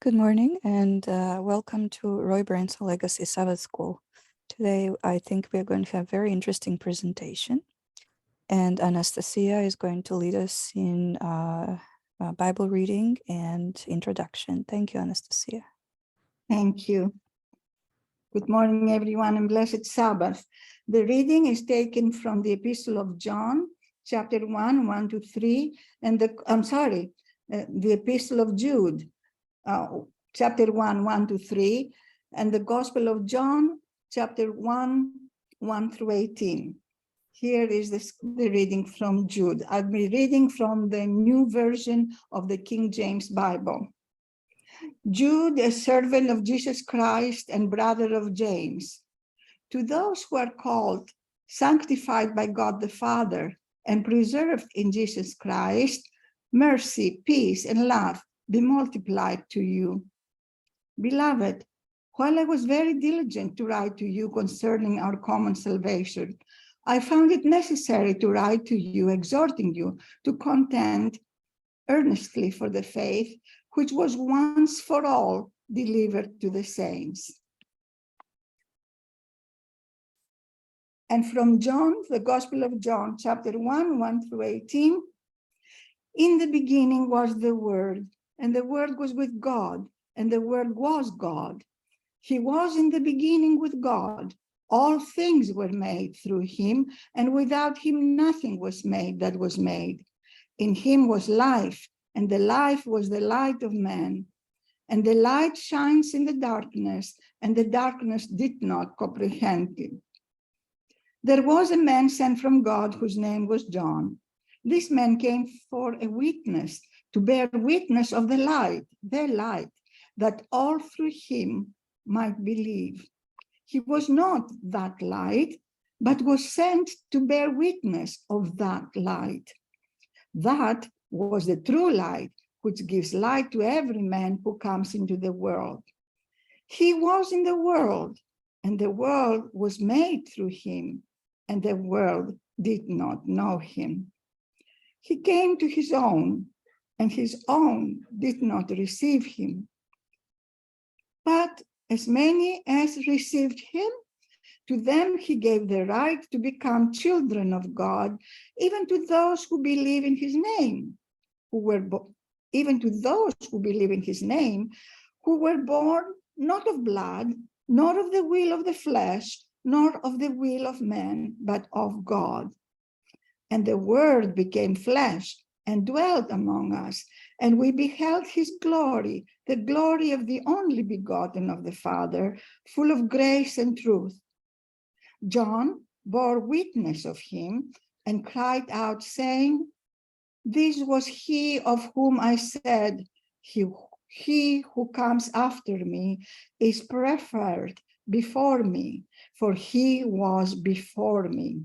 Good morning and welcome to Roy Branson Legacy Sabbath School. Today, I think we're going to have a very interesting presentation, and Anastasia is going to lead us in Bible reading and introduction. Thank you, Anastasia. Thank you. Good morning, everyone, and blessed Sabbath. The reading is taken from the Epistle of John, chapter 1, 1 to 3, and the Epistle of Jude, chapter 1, 1 to 3, and the Gospel of John, chapter 1, 1 through 18. Here is the reading from Jude. I'll be reading from the new version of the King James Bible. Jude, a servant of Jesus Christ and brother of James, to those who are called, sanctified by God the Father, and preserved in Jesus Christ, mercy, peace, and love be multiplied to you. Beloved, while I was very diligent to write to you concerning our common salvation, I found it necessary to write to you, exhorting you to contend earnestly for the faith which was once for all delivered to the saints. And from John, the Gospel of John, chapter 1, 1 through 18, in the beginning was the Word, and the Word was with God, and the Word was God. He was in the beginning with God. All things were made through him, and without him nothing was made that was made. In him was life, and the life was the light of man. And the light shines in the darkness, and the darkness did not comprehend it. There was a man sent from God whose name was John. This man came for a witness, to bear witness of the light, that all through him might believe. He was not that light, but was sent to bear witness of that light. That was the true light, which gives light to every man who comes into the world. He was in the world, and the world was made through him, and the world did not know him. He came to his own, and his own did not receive him. But as many as received him, to them he gave the right to become children of God, even to those who believe in his name, who were born not of blood, nor of the will of the flesh, nor of the will of man, but of God. And the Word became flesh and dwelt among us, and we beheld his glory, the glory of the only begotten of the Father, full of grace and truth. John bore witness of him and cried out, saying, "This was he of whom I said, he who comes after me is preferred before me, for he was before me."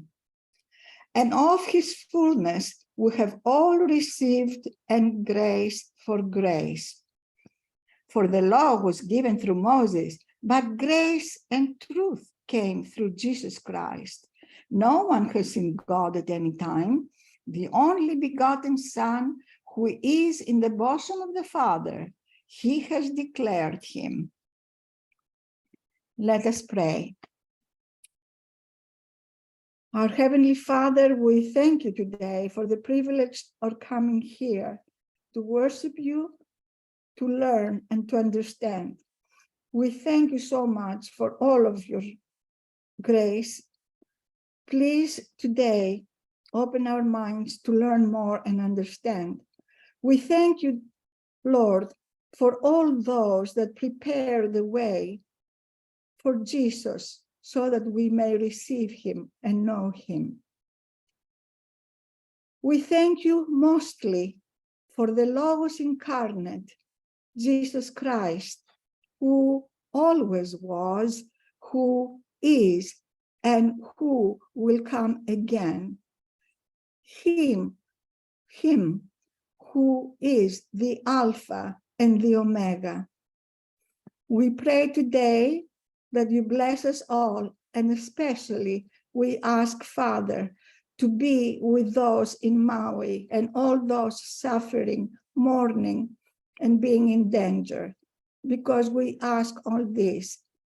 And of his fullness we have all received, and grace for grace. For the law was given through Moses, but grace and truth came through Jesus Christ. No one has seen God at any time. The only begotten Son, who is in the bosom of the Father, he has declared him. Let us pray. Our Heavenly Father, we thank you today for the privilege of coming here to worship you, to learn, and to understand. We thank you so much for all of your grace. Please today open our minds to learn more and understand. We thank you, Lord, for all those that prepare the way for Jesus, so that we may receive him and know him. We thank you mostly for the Logos incarnate, Jesus Christ, who always was, who is, and who will come again. Him who is the Alpha and the Omega. We pray today that you bless us all, and especially we ask, Father, to be with those in Maui and all those suffering, mourning, and being in danger. because we ask all this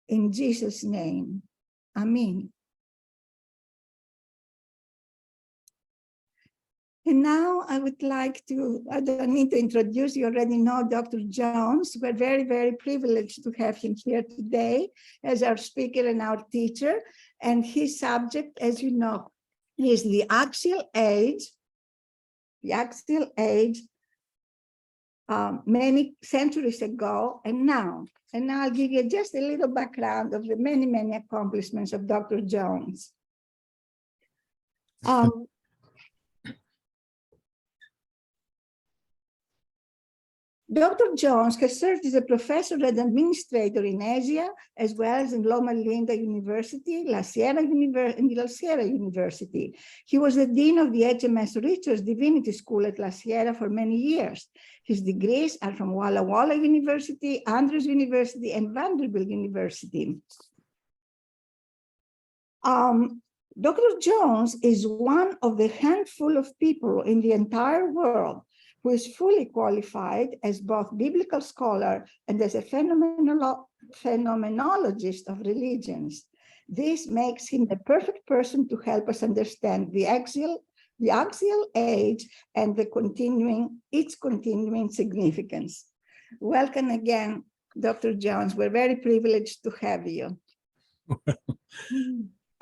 in Jesus' name. Amen. And now I would like to, I don't need to introduce, you already know Dr. Jones. We're very, very privileged to have him here today as our speaker and our teacher. And his subject, as you know, is the axial age. The axial age many centuries ago and now. And now I'll give you just a little background of the many, many accomplishments of Dr. Jones. Dr. Jones has served as a professor and administrator in Asia, as well as in Loma University, La Sierra University. He was the dean of the HMS Richards Divinity School at La Sierra for many years. His degrees are from Walla Walla University, Andrews University, and Vanderbilt University. Dr. Jones is one of the handful of people in the entire world who is fully qualified as both biblical scholar and as a phenomenologist of religions. This makes him the perfect person to help us understand the axial age and its continuing significance. Welcome again, Dr. Jones. We're very privileged to have you.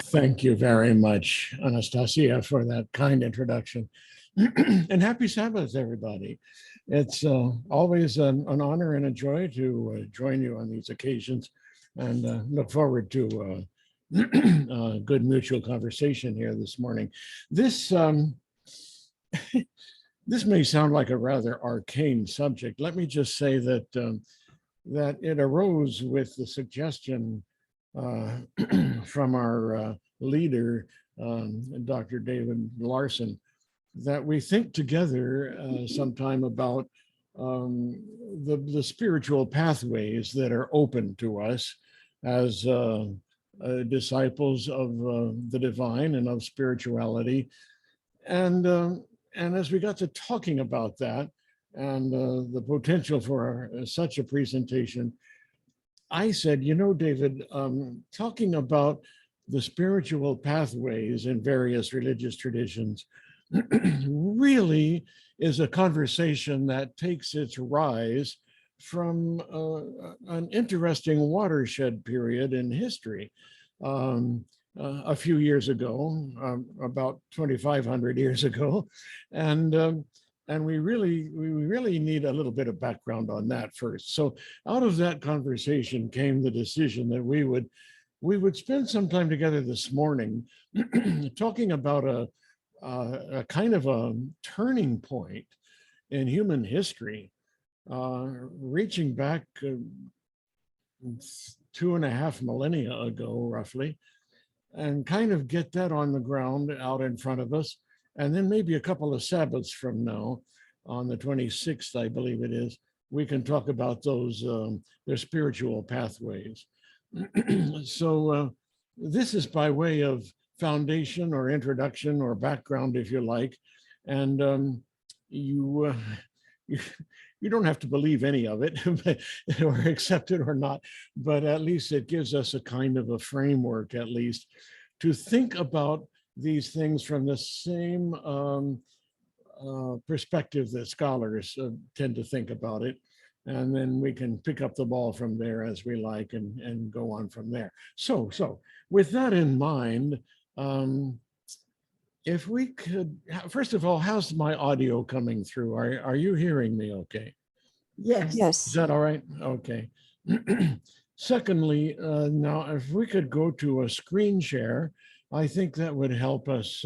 Thank you very much, Anastasia, for that kind introduction. And happy Sabbath, everybody. It's always an honor and a joy to join you on these occasions, and look forward to a good mutual conversation here this morning. This this may sound like a rather arcane subject. Let me just say that that it arose with the suggestion from our leader, Dr. David Larson, that we think together sometime about the spiritual pathways that are open to us as disciples of the divine and of spirituality. And as we got to talking about that and the potential for such a presentation, I said, you know, David, talking about the spiritual pathways in various religious traditions really is a conversation that takes its rise from an interesting watershed period in history. A few years ago, about 2,500 years ago, and we really need a little bit of background on that first. So out of that conversation came the decision that we would spend some time together this morning talking about a kind of a turning point in human history, reaching back 2.5 millennia ago, roughly, and kind of get that on the ground out in front of us. And then maybe a couple of Sabbaths from now, on the 26th, I believe it is, we can talk about those, their spiritual pathways. So this is by way of foundation or introduction or background, if you like. And you don't have to believe any of it or accept it or not, but at least it gives us a kind of a framework, at least, to think about these things from the same perspective that scholars tend to think about it. And then we can pick up the ball from there as we like and go on from there. So with that in mind, if we could, first of all, how's my audio coming through? Are you hearing me okay? Yes. Yes. Is that all right? Okay. Secondly, now if we could go to a screen share, I think that would help us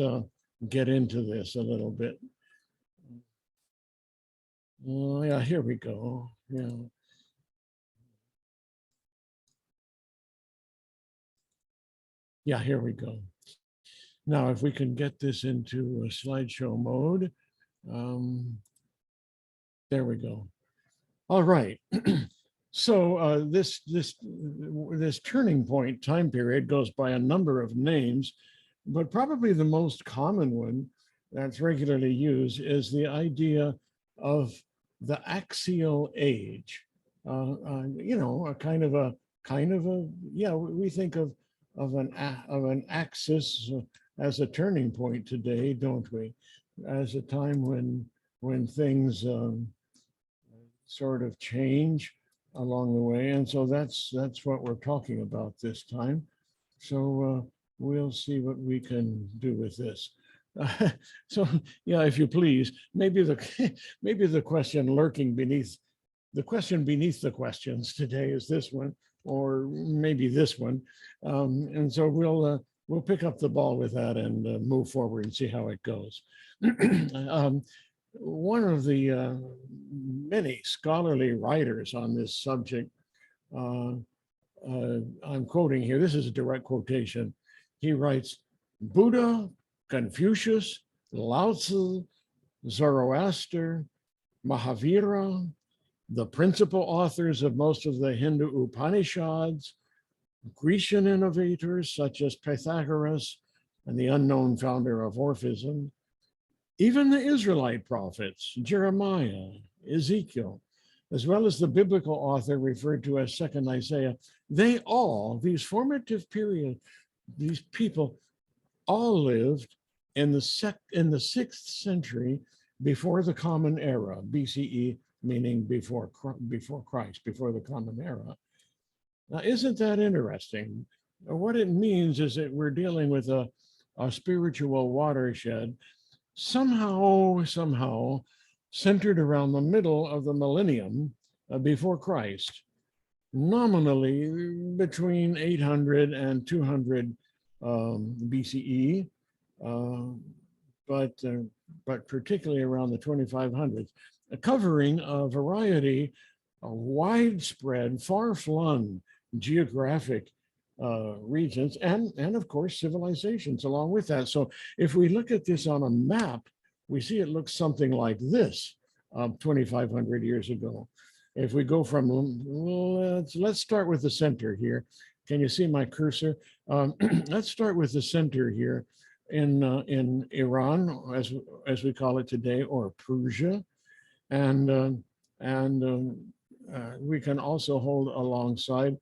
get into this a little bit. Oh, yeah, here we go. Yeah. Yeah, here we go. Now, if we can get this into a slideshow mode, there we go. All right. So this turning point time period goes by a number of names, but probably the most common one that's regularly used is the idea of the axial age. a kind of a, yeah, we think of an axis as a turning point today, don't we? As a time when things sort of change along the way, and so that's what we're talking about this time. So we'll see what we can do with this. So yeah, if you please, maybe the question lurking beneath the questions today is this one, or maybe this one, and so we'll pick up the ball with that and move forward and see how it goes. One of the many scholarly writers on this subject, I'm quoting here, this is a direct quotation. He writes, Buddha, Confucius, Lao Tzu, Zoroaster, Mahavira, the principal authors of most of the Hindu Upanishads, Grecian innovators such as Pythagoras and the unknown founder of Orphism, even the Israelite prophets, Jeremiah, Ezekiel, as well as the biblical author referred to as Second Isaiah, they all, these formative period, these people all lived in the 6th century before the Common Era, BCE, meaning before Christ, before the Common Era. Now, isn't that interesting? What it means is that we're dealing with a spiritual watershed, somehow centered around the middle of the millennium before Christ, nominally between 800 and 200 BCE, but particularly around the 2500s, covering a variety of widespread, far-flung geographic regions and of course civilizations along with that. So if we look at this on a map, we see it looks something like this 2,500 years ago. If we go from, let's start with the center here. Can you see my cursor? Let's start with the center here in Iran, as we call it today, or Persia, and we can also hold alongside,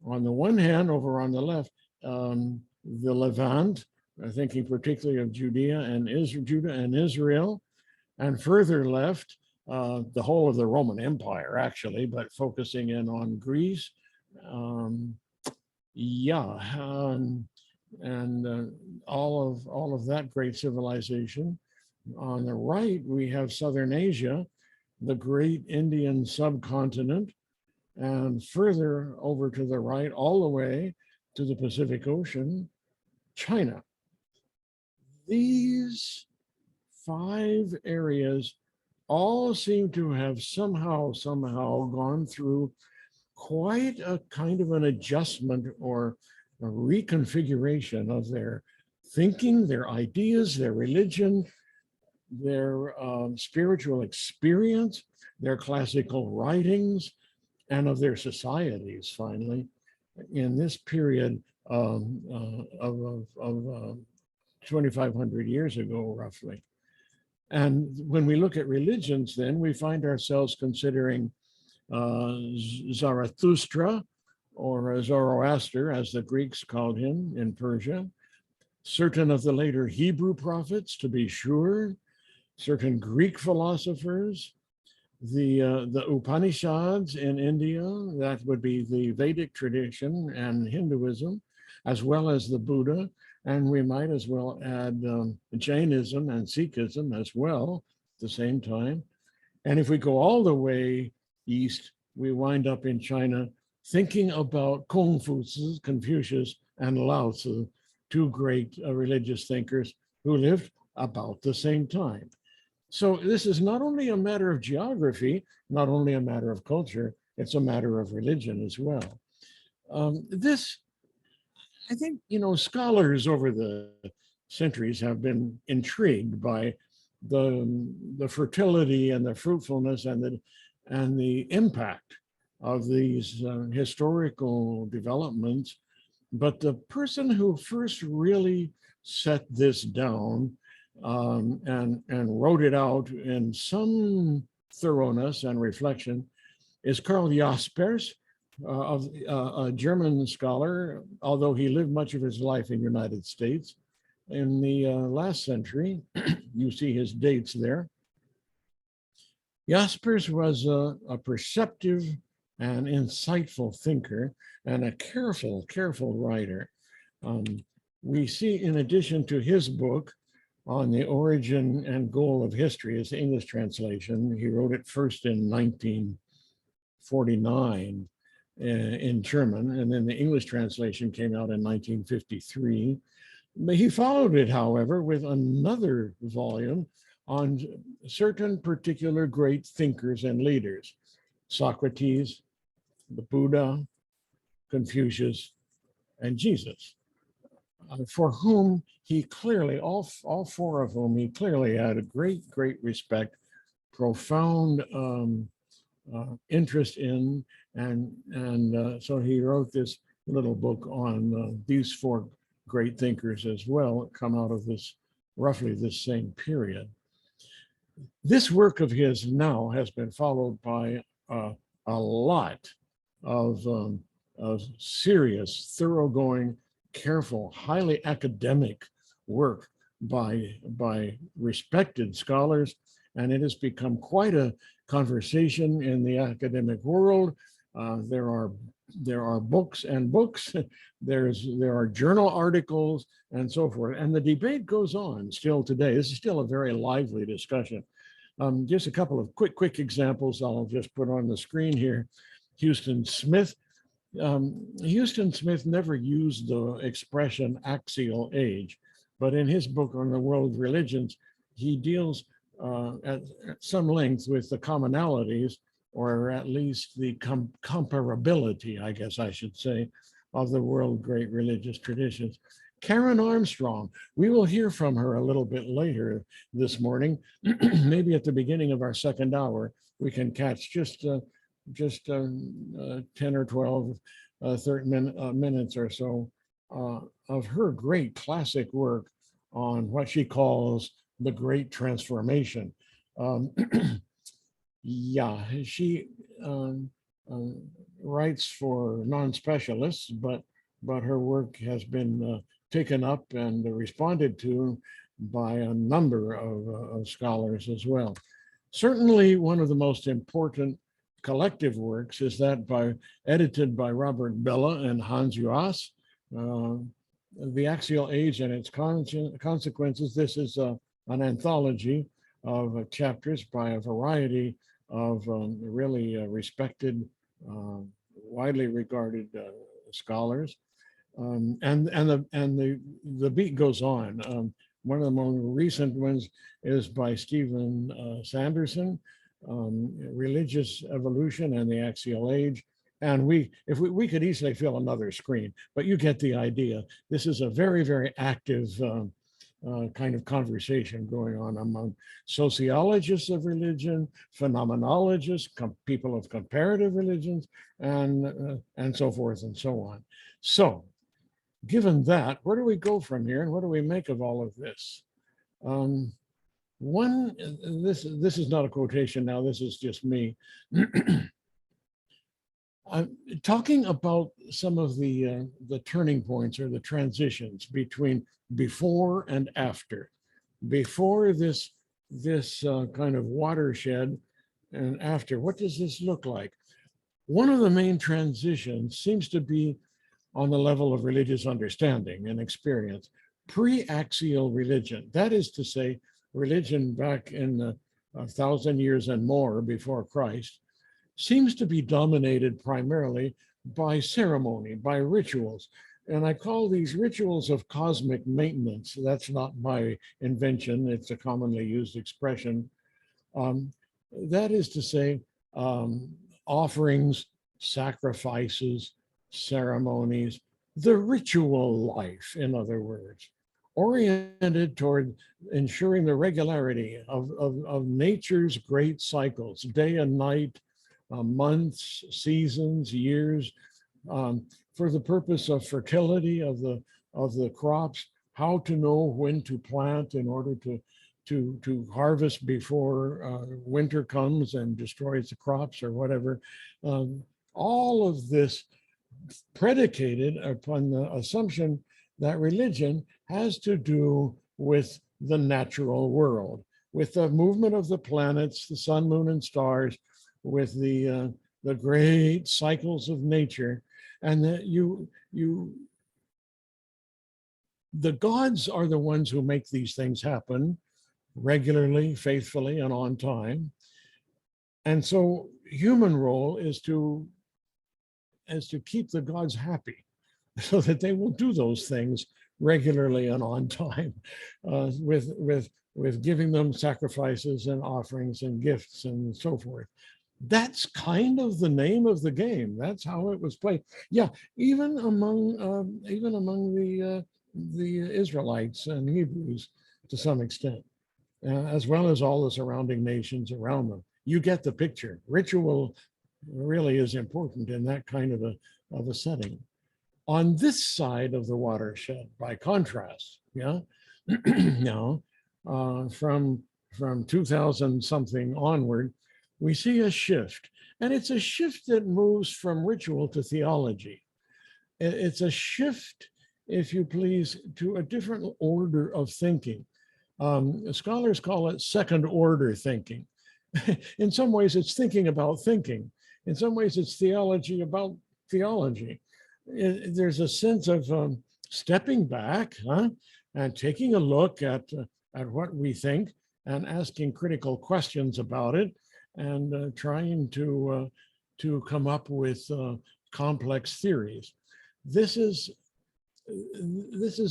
on the one hand, over on the left, the Levant, thinking particularly of Judah and Israel, and further left, the whole of the Roman Empire, actually, but focusing in on Greece. And all of that great civilization. On the right, we have Southern Asia, the great Indian subcontinent, and further over to the right, all the way to the Pacific Ocean, China. These 5 areas all seem to have somehow gone through quite a kind of an adjustment or a reconfiguration of their thinking, their ideas, their religion, their spiritual experience, their classical writings, and of their societies, finally, in this period of 2,500 years ago, roughly. And when we look at religions, then we find ourselves considering Zarathustra, or Zoroaster, as the Greeks called him in Persia, certain of the later Hebrew prophets, to be sure, certain Greek philosophers, the Upanishads in India, that would be the Vedic tradition and Hinduism, as well as the Buddha, and we might as well add Jainism and Sikhism as well at the same time. And if we go all the way east, we wind up in China thinking about Confucius and Lao Tzu, 2 great religious thinkers who lived about the same time. So this is not only a matter of geography, not only a matter of culture, it's a matter of religion as well. This, I think, scholars over the centuries have been intrigued by the fertility and the fruitfulness and the impact of these historical developments. But the person who first really set this down and wrote it out in some thoroughness and reflection is Karl Jaspers, a German scholar, although he lived much of his life in the United States. In the last century, you see his dates there. Jaspers was a perceptive and insightful thinker and a careful writer. We see, in addition to his book on the origin and goal of history, his English translation, he wrote it first in 1949 in German, and then the English translation came out in 1953. He followed it, however, with another volume on certain particular great thinkers and leaders: Socrates, the Buddha, Confucius, and Jesus, for whom he clearly, all four of whom he clearly had a great respect, profound interest in, and so he wrote this little book on these four great thinkers as well, come out of this, roughly this same period. This work of his now has been followed by a lot of serious, thoroughgoing, careful, highly academic work by respected scholars, and it has become quite a conversation in the academic world. There are books and books. There are journal articles and so forth, and the debate goes on still today. This is still a very lively discussion. Just a couple of quick examples I'll just put on the screen here. Huston Smith. Huston Smith never used the expression axial age, but in his book on the world of religions, he deals at some length with the commonalities, or at least the comparability, I guess I should say, of the world great religious traditions. Karen Armstrong, we will hear from her a little bit later this morning. Maybe at the beginning of our second hour, we can catch just 10 or 12, 30 minutes or so of her great classic work on what she calls the Great Transformation. Yeah, she writes for non-specialists, but her work has been taken up and responded to by a number of scholars as well. Certainly, one of the most important collective works is that edited by Robert Bella and Hans Joas, The Axial Age and Its Consequences. This is an anthology of chapters by a variety of really respected, widely regarded scholars. And the beat goes on. One of the more recent ones is by Stephen Sanderson, Religious Evolution and the Axial Age. And we could easily fill another screen, but you get the idea. This is a very active kind of conversation going on among sociologists of religion, phenomenologists, people of comparative religions, and so forth and so on. So, given that, where do we go from here, and what do we make of all of this? This is not a quotation now, this is just me. I'm talking about some of the turning points or the transitions between before and after. Before this kind of watershed, and after, what does this look like? One of the main transitions seems to be on the level of religious understanding and experience. Pre-axial religion, that is to say, religion back in 1,000 years and more before Christ, seems to be dominated primarily by ceremony, by rituals. And I call these rituals of cosmic maintenance. That's not my invention, it's a commonly used expression. That is to say, offerings, sacrifices, ceremonies, the ritual life, in other words, oriented toward ensuring the regularity of nature's great cycles, day and night, months, seasons, years, for the purpose of fertility of the crops, how to know when to plant in order to harvest before winter comes and destroys the crops or whatever. All of this predicated upon the assumption that religion has to do with the natural world, with the movement of the planets, the sun, moon, and stars, with the great cycles of nature, and that the gods are the ones who make these things happen regularly, faithfully, and on time. And so human role is to keep the gods happy so that they will do those things regularly and on time, with giving them sacrifices and offerings and gifts and so forth. That's kind of the name of the game. That's how it was played. Yeah, even among the Israelites and Hebrews to some extent, as well as all the surrounding nations around them. You get the picture. Ritual really is important in that kind of a setting. On this side of the watershed, by contrast, yeah, now from 2000 something onward, we see a shift, and it's a shift that moves from ritual to theology. It's a shift, if you please, to a different order of thinking. Scholars call it second order thinking. In some ways, it's thinking about thinking. In some ways, it's theology about theology. There's a sense of stepping back, and taking a look at what we think and asking critical questions about it, and trying to come up with complex theories. This is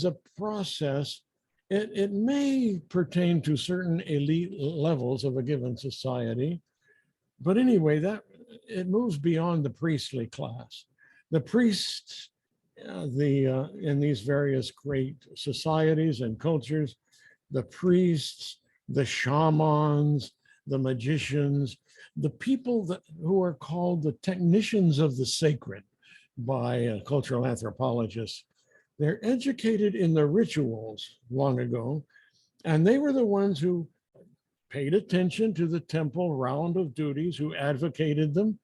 a process. It may pertain to certain elite levels of a given society, but anyway, that it moves beyond the priestly class. The priests, in these various great societies and cultures, the priests, the shamans, the magicians, the people who are called the technicians of the sacred by cultural anthropologists. They're educated in the rituals long ago, and they were the ones who paid attention to the temple round of duties, who advocated them.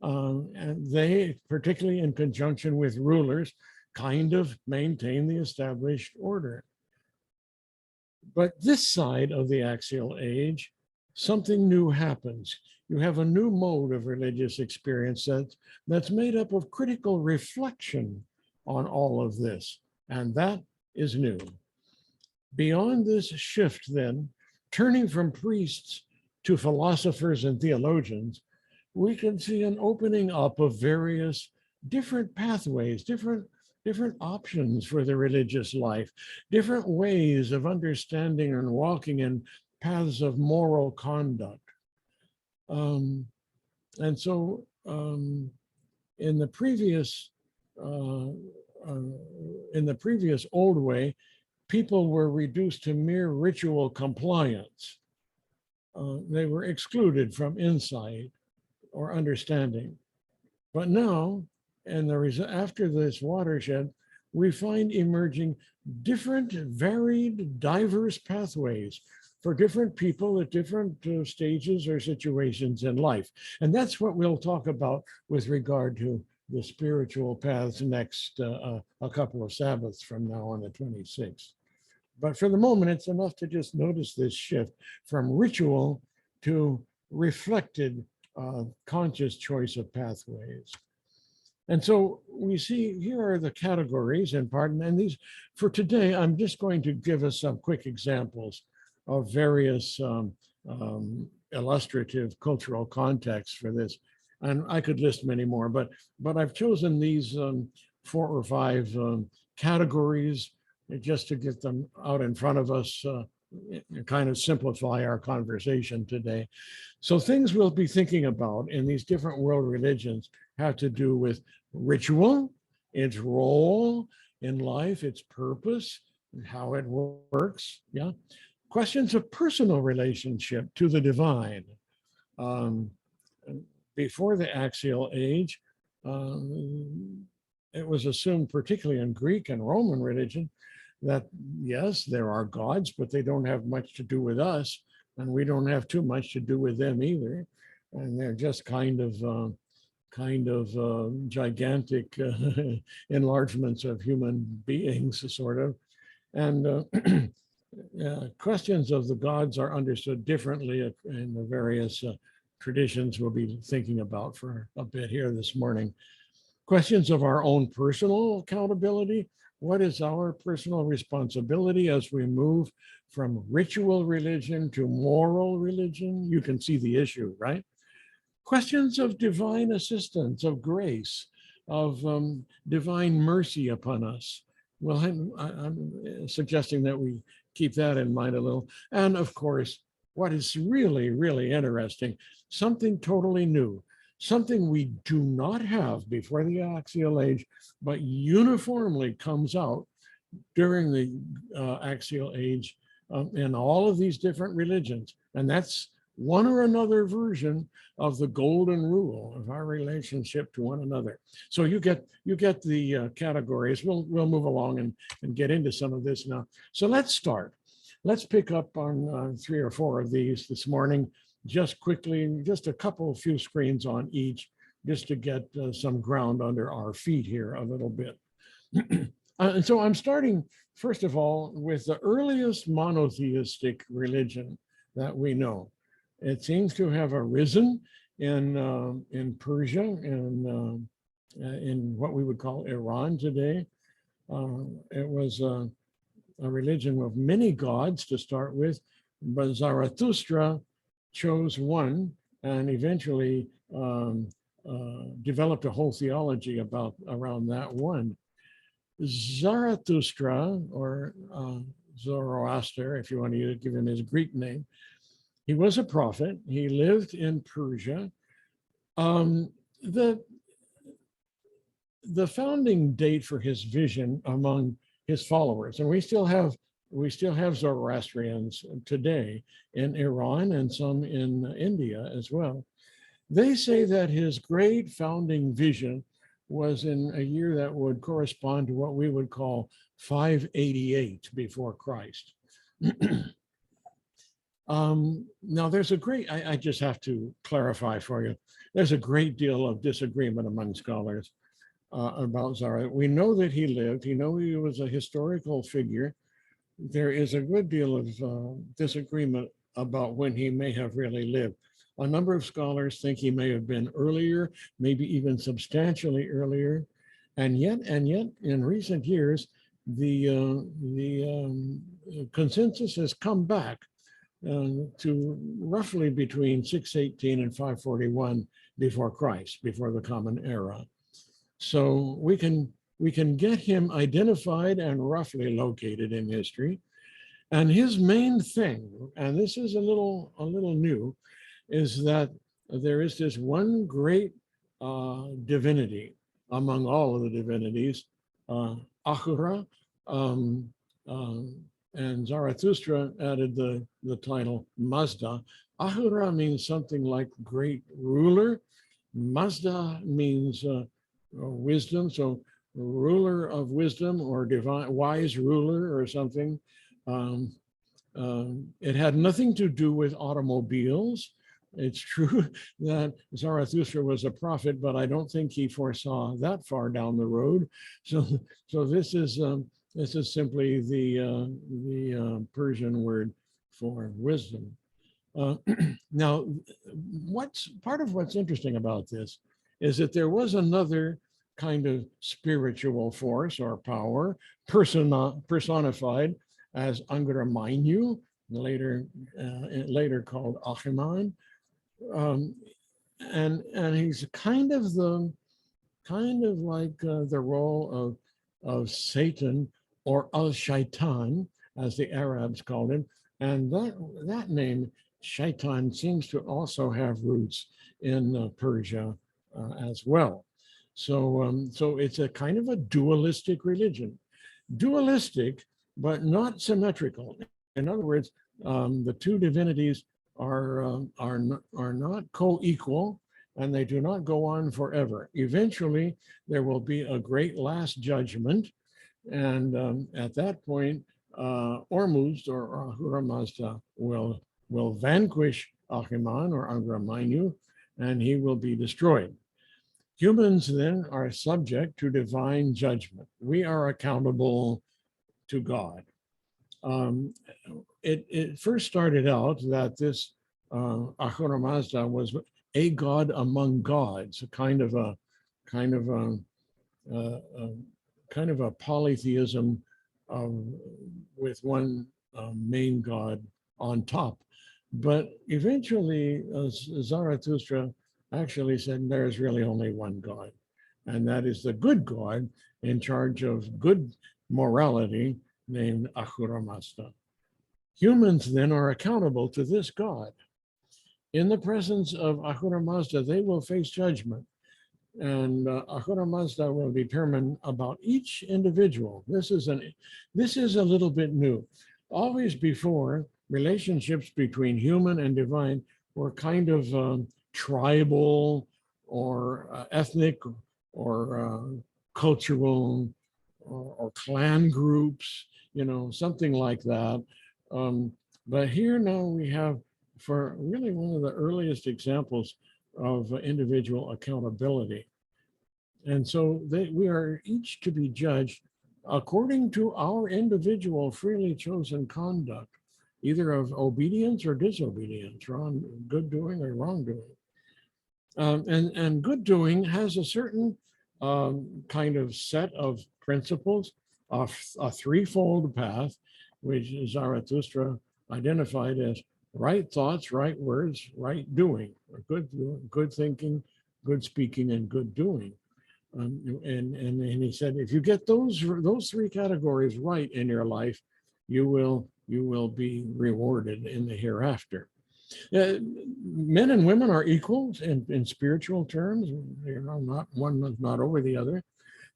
And they, particularly in conjunction with rulers, kind of maintain the established order. But this side of the axial age, something new happens. You have a new mode of religious experience that's made up of critical reflection on all of this, and that is new. Beyond this shift, then, turning from priests to philosophers and theologians, we can see an opening up of various different pathways, different options for the religious life, different ways of understanding and walking in paths of moral conduct. And so in the previous old way, people were reduced to mere ritual compliance. They were excluded from insight or understanding. But now, after this watershed, we find emerging different, varied, diverse pathways for different people at different stages or situations in life. And that's what we'll talk about with regard to the spiritual paths next a couple of Sabbaths from now on the 26th. But for the moment, it's enough to just notice this shift from ritual to reflected conscious choice of pathways. And so we see here are the categories in part, and these, for today, I'm just going to give us some quick examples of various illustrative cultural contexts for this. And I could list many more, but I've chosen these 4 or 5 categories just to get them out in front of us, kind of simplify our conversation today. So things we'll be thinking about in these different world religions have to do with ritual, its role in life, its purpose, and how it works. Yeah. Questions of personal relationship to the divine. Before the axial age, it was assumed, particularly in Greek and Roman religion, that yes, there are gods, but they don't have much to do with us, and we don't have too much to do with them either. And they're just kind of gigantic enlargements of human beings, sort of. And questions of the gods are understood differently in the various traditions we'll be thinking about for a bit here this morning. Questions of our own personal accountability. What is our personal responsibility as we move from ritual religion to moral religion? You can see the issue, right? Questions of divine assistance, of grace, of divine mercy upon us. Well, I'm suggesting that we keep that in mind a little. And of course, what is really, really interesting, something totally new, something we do not have before the Axial Age, but uniformly comes out during the Axial Age in all of these different religions. And that's one or another version of the golden rule of our relationship to one another. So you get the categories. We'll move along and get into some of this now. So let's start. Let's pick up on 3 or 4 of these this morning, just quickly, just a few screens on each, just to get some ground under our feet here a little bit. And so I'm starting, first of all, with the earliest monotheistic religion that we know. It seems to have arisen in Persia and in what we would call Iran today. It was a religion of many gods to start with, but Zarathustra chose one and eventually developed a whole theology around that one. Zarathustra, or Zoroaster, if you want to give him his Greek name, he was a prophet. He lived in Persia. The founding date for his vision among his followers, and we still have Zoroastrians today in Iran and some in India as well. They say that his great founding vision was in a year that would correspond to what we would call 588 before Christ. Now there's I just have to clarify for you, there's a great deal of disagreement among scholars about Zara. We know that he lived, he was a historical figure. There is a good deal of disagreement about when he may have really lived. A number of scholars think he may have been earlier, maybe even substantially earlier. And yet in recent years, the consensus has come back to roughly between 618 and 541 before Christ, before the Common Era. So we can get him identified and roughly located in history. And his main thing, and this is a little new, is that there is this one great divinity among all of the divinities, Ahura, and Zarathustra added the title Mazda. Ahura means something like great ruler. Mazda means wisdom, so ruler of wisdom or divine, wise ruler or something. It had nothing to do with automobiles. It's true that Zarathustra was a prophet, but I don't think he foresaw that far down the road. So this is simply the Persian word for wisdom. Now, part of what's interesting about this is that there was another kind of spiritual force or power personified as Angara Mainyu, later called Achiman. And he's kind of like the role of Satan or al-Shaitan, as the Arabs called him. And that name, Shaitan, seems to also have roots in Persia as well. So it's a kind of a dualistic religion. Dualistic, but not symmetrical. In other words, the two divinities are not co-equal, and they do not go on forever. Eventually, there will be a great last judgment, And at that point, Ormuzd or Ahura Mazda will vanquish Achiman or Angra Mainyu, and he will be destroyed. Humans then are subject to divine judgment. We are accountable to God. It first started out that this Ahura Mazda was a god among gods, a kind of a polytheism with one main god on top. But eventually, Zarathustra actually said there's really only one God, and that is the good God in charge of good morality named Ahura Mazda. Humans then are accountable to this God. In the presence of Ahura Mazda, they will face judgment, and Ahura Mazda will determine about each individual. This is a little bit new. Always before, relationships between human and divine were kind of tribal or ethnic or cultural or clan groups, something like that. But here now we have, for really one of the earliest examples of individual accountability. And so we are each to be judged according to our individual freely chosen conduct, either of obedience or disobedience, good doing or wrongdoing. And good doing has a certain kind of set of principles, of a threefold path, which Zarathustra identified as right thoughts, right words, right doing, or good thinking, good speaking, and good doing. And he said, if you get those three categories right in your life, you will be rewarded in the hereafter. Men and women are equals in spiritual terms. Not one is not over the other.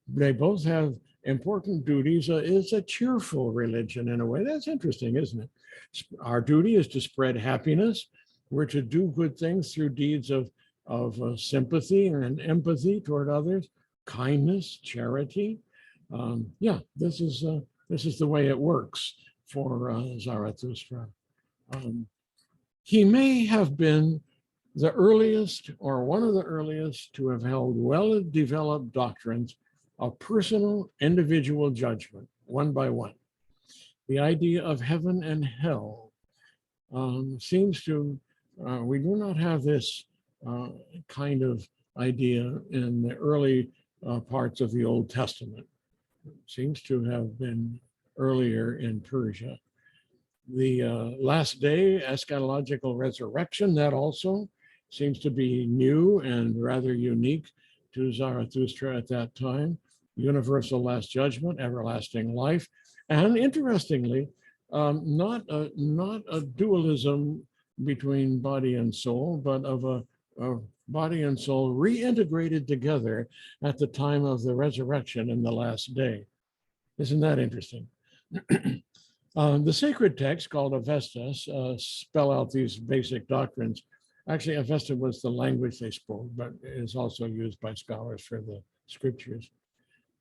They both have important duties. It's a cheerful religion in a way. That's interesting, isn't it? Our duty is to spread happiness. We're to do good things through deeds of sympathy and empathy toward others, kindness, charity. This is the way it works for Zarathustra. He may have been the earliest or one of the earliest to have held well-developed doctrines of personal individual judgment, one by one. The idea of heaven and hell seems to, we do not have this kind of idea in the early parts of the Old Testament. It seems to have been earlier in Persia. The last day eschatological resurrection, that also seems to be new and rather unique to Zarathustra at that time. Universal last judgment, everlasting life, and interestingly, not a dualism between body and soul, but of a body and soul reintegrated together at the time of the resurrection in the last day. Isn't that interesting? The sacred texts called Avestas spell out these basic doctrines. Actually, Avesta was the language they spoke, but is also used by scholars for the scriptures.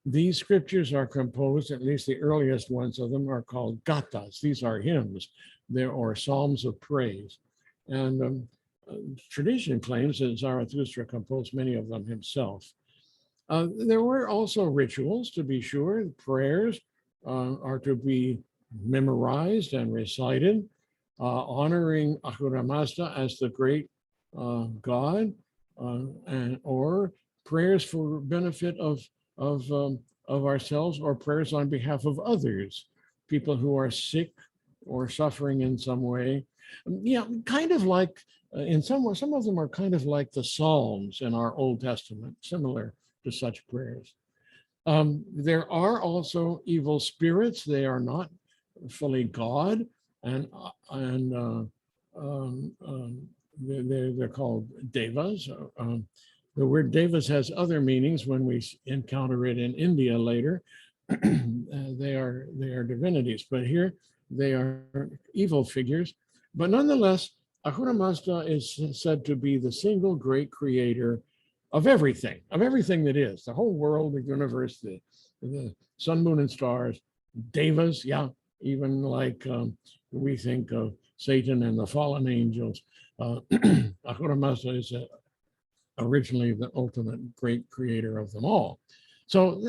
These scriptures are composed, at least the earliest ones of them are called gathas. These are hymns, or psalms of praise. And tradition claims that Zarathustra composed many of them himself. There were also rituals, to be sure. Prayers are to be memorized and recited, honoring Ahura Mazda as the great God, or prayers for benefit of ourselves, or prayers on behalf of others, people who are sick or suffering in some way. Yeah, kind of like in some way, some of them are kind of like the Psalms in our Old Testament, similar to such prayers. There are also evil spirits. They are not fully God, and they're called devas. The word devas has other meanings when we encounter it in India later. They are divinities, but here they are evil figures. But nonetheless, Ahura Mazda is said to be the single great creator of everything that is, the whole world, the universe, sun, moon, and stars, devas, yeah, even like we think of Satan and the fallen angels. Ahura Mazda is originally the ultimate great creator of them all. So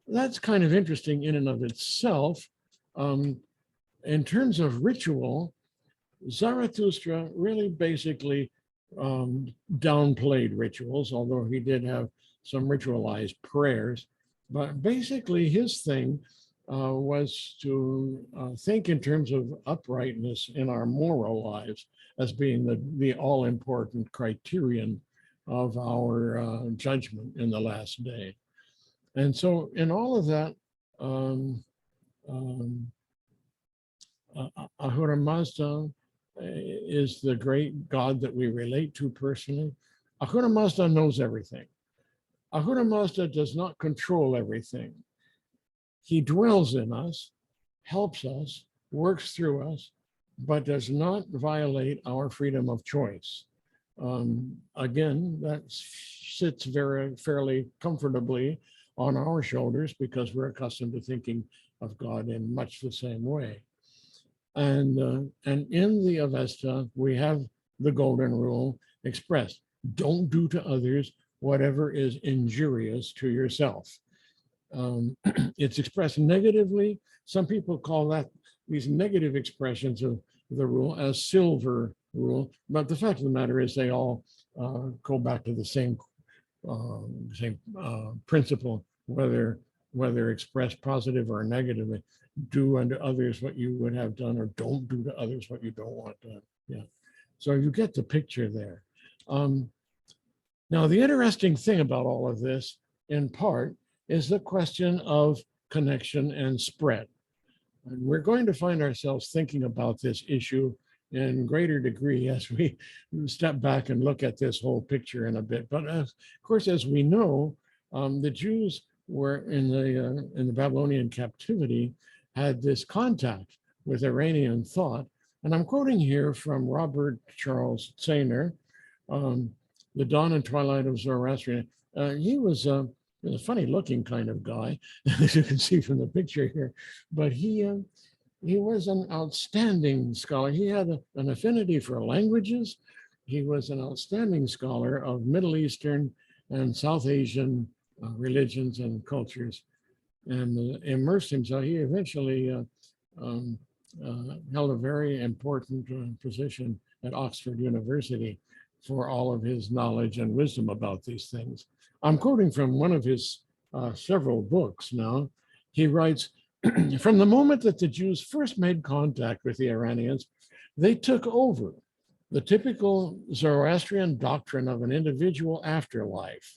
that's kind of interesting in and of itself. In terms of ritual, Zarathustra really basically downplayed rituals, although he did have some ritualized prayers. But basically his thing was to think in terms of uprightness in our moral lives as being the all-important criterion of our judgment in the last day. And so in all of that, Ahura Mazda is the great God that we relate to personally. Ahura Mazda knows everything. Ahura Mazda does not control everything. He dwells in us, helps us, works through us, but does not violate our freedom of choice. Again, that sits fairly comfortably on our shoulders because we're accustomed to thinking of God in much the same way. And in the Avesta, we have the golden rule expressed: don't do to others whatever is injurious to yourself. It's expressed negatively. Some people call that these negative expressions of the rule as silver rule, but the fact of the matter is they all go back to the same principle, whether expressed positive or negatively. Do unto others what you would have done, or don't do to others what you don't want done. Yeah. So you get the picture there. Now, the interesting thing about all of this, in part, is the question of connection and spread. And we're going to find ourselves thinking about this issue in greater degree as we step back and look at this whole picture in a bit. But of course, as we know, the Jews were in the Babylonian captivity, had this contact with Iranian thought. And I'm quoting here from Robert Charles Sainer, The Dawn and Twilight of Zoroastrian. He was a funny looking kind of guy, as you can see from the picture here, but he was an outstanding scholar. He had an affinity for languages. He was an outstanding scholar of Middle Eastern and South Asian religions and cultures, and immersed himself. He eventually held a very important position at Oxford University for all of his knowledge and wisdom about these things. I'm quoting from one of his several books now. He writes, from the moment that the Jews first made contact with the Iranians, they took over the typical Zoroastrian doctrine of an individual afterlife.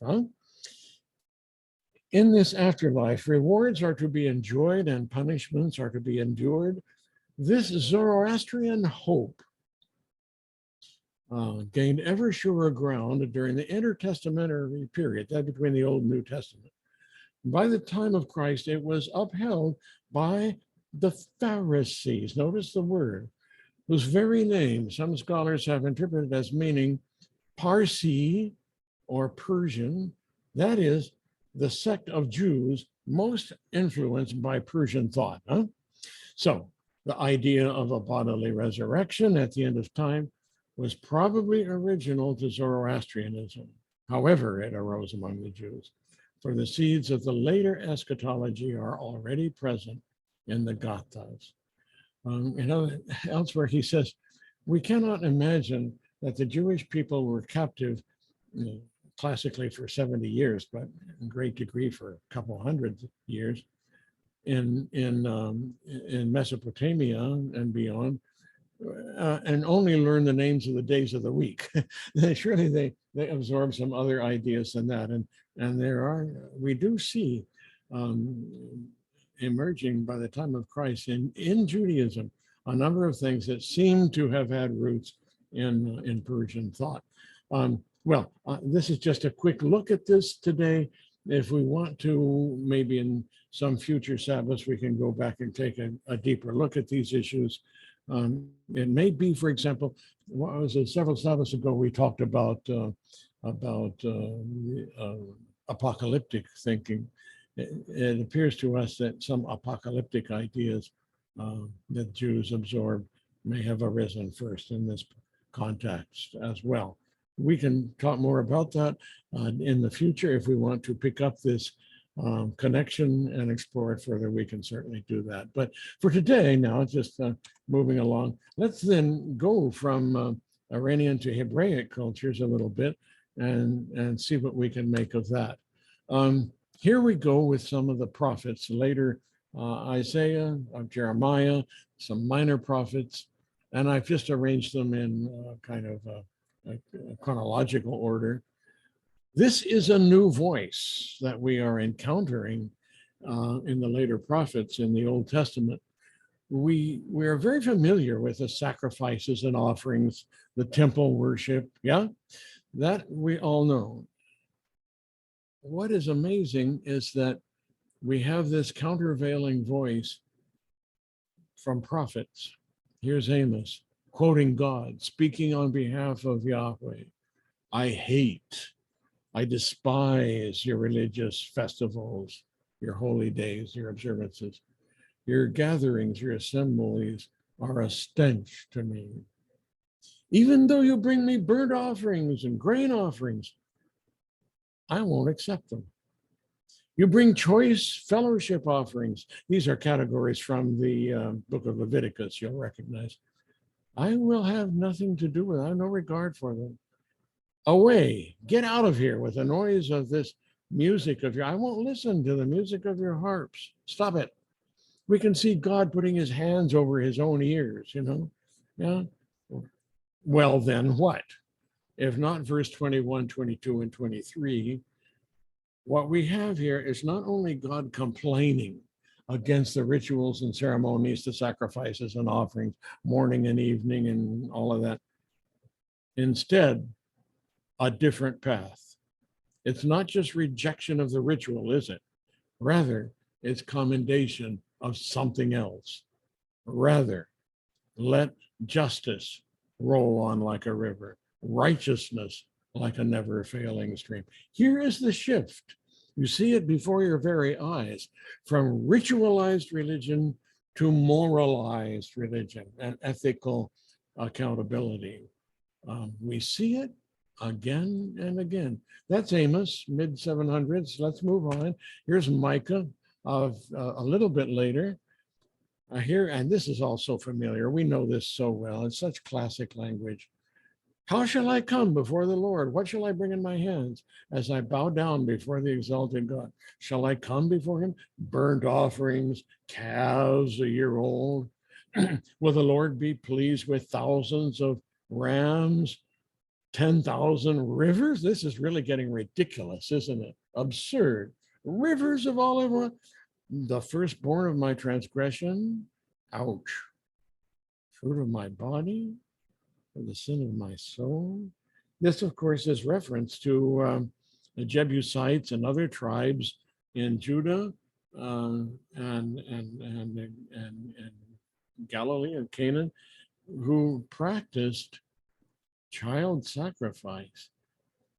In this afterlife, rewards are to be enjoyed and punishments are to be endured. This Zoroastrian hope gained ever surer ground during the intertestamentary period, that between the Old and New Testament. By the time of Christ, it was upheld by the Pharisees, notice the word, whose very name some scholars have interpreted as meaning Parsi or Persian, that is, the sect of Jews most influenced by Persian thought. So the idea of a bodily resurrection at the end of time was probably original to Zoroastrianism. However, it arose among the Jews, for the seeds of the later eschatology are already present in the Gathas. Elsewhere he says, we cannot imagine that the Jewish people were captive classically for 70 years, but in great degree for a couple hundred years in Mesopotamia and beyond, and only learn the names of the days of the week. Surely they absorb some other ideas than that. And we do see emerging by the time of Christ in Judaism, a number of things that seem to have had roots in Persian thought. This is just a quick look at this today. If we want to, maybe in some future Sabbaths, we can go back and take a deeper look at these issues. It may be, for example, what was it, several Sabbaths ago, we talked about apocalyptic thinking. it appears to us that some apocalyptic ideas that Jews absorbed may have arisen first in this context as well. We can talk more about that in the future. If we want to pick up this connection and explore it further, we can certainly do that. But for today, now just moving along, let's then go from Iranian to Hebraic cultures a little bit and see what we can make of that. Here we go with some of the prophets, later Isaiah, Jeremiah, some minor prophets, and I've just arranged them in kind of a chronological order. This is a new voice that we are encountering in the later prophets in the Old Testament. We are very familiar with the sacrifices and offerings, the temple worship, yeah, that we all know. What is amazing is that we have this countervailing voice from prophets. Here's Amos quoting God, speaking on behalf of Yahweh. I hate, I despise your religious festivals, your holy days, your observances. Your gatherings, your assemblies are a stench to me. Even though you bring me burnt offerings and grain offerings, I won't accept them. You bring choice fellowship offerings. These are categories from the book of Leviticus, you'll recognize. I will have nothing to do with it. I have no regard for them. Away, get out of here with the noise of this music of your, I won't listen to the music of your harps. Stop it. We can see God putting his hands over his own ears, you know? Yeah. Well, then what? If not verse 21, 22, and 23, what we have here is not only God complaining against the rituals and ceremonies, the sacrifices and offerings, morning and evening and all of that. Instead, a different path. It's not just rejection of the ritual, is it? Rather, it's commendation of something else. Rather, let justice roll on like a river, righteousness like a never failing stream. Here is the shift. You see it before your very eyes, from ritualized religion to moralized religion and ethical accountability. We see it again and again. That's Amos, mid 700s. Let's move on. Here's Micah of a little bit later. Here, and this is also familiar. We know this so well. It's such classic language. How shall I come before the Lord? What shall I bring in my hands as I bow down before the exalted God? Shall I come before him? Burnt offerings, calves a year old. Will the Lord be pleased with thousands of rams, 10,000 rivers? This is really getting ridiculous, isn't it? Absurd. Rivers of olive oil. The firstborn of my transgression. Ouch. Fruit of my body. For the sin of my soul. This, of course, is reference to the Jebusites and other tribes in Judah and Galilee and Canaan who practiced child sacrifice.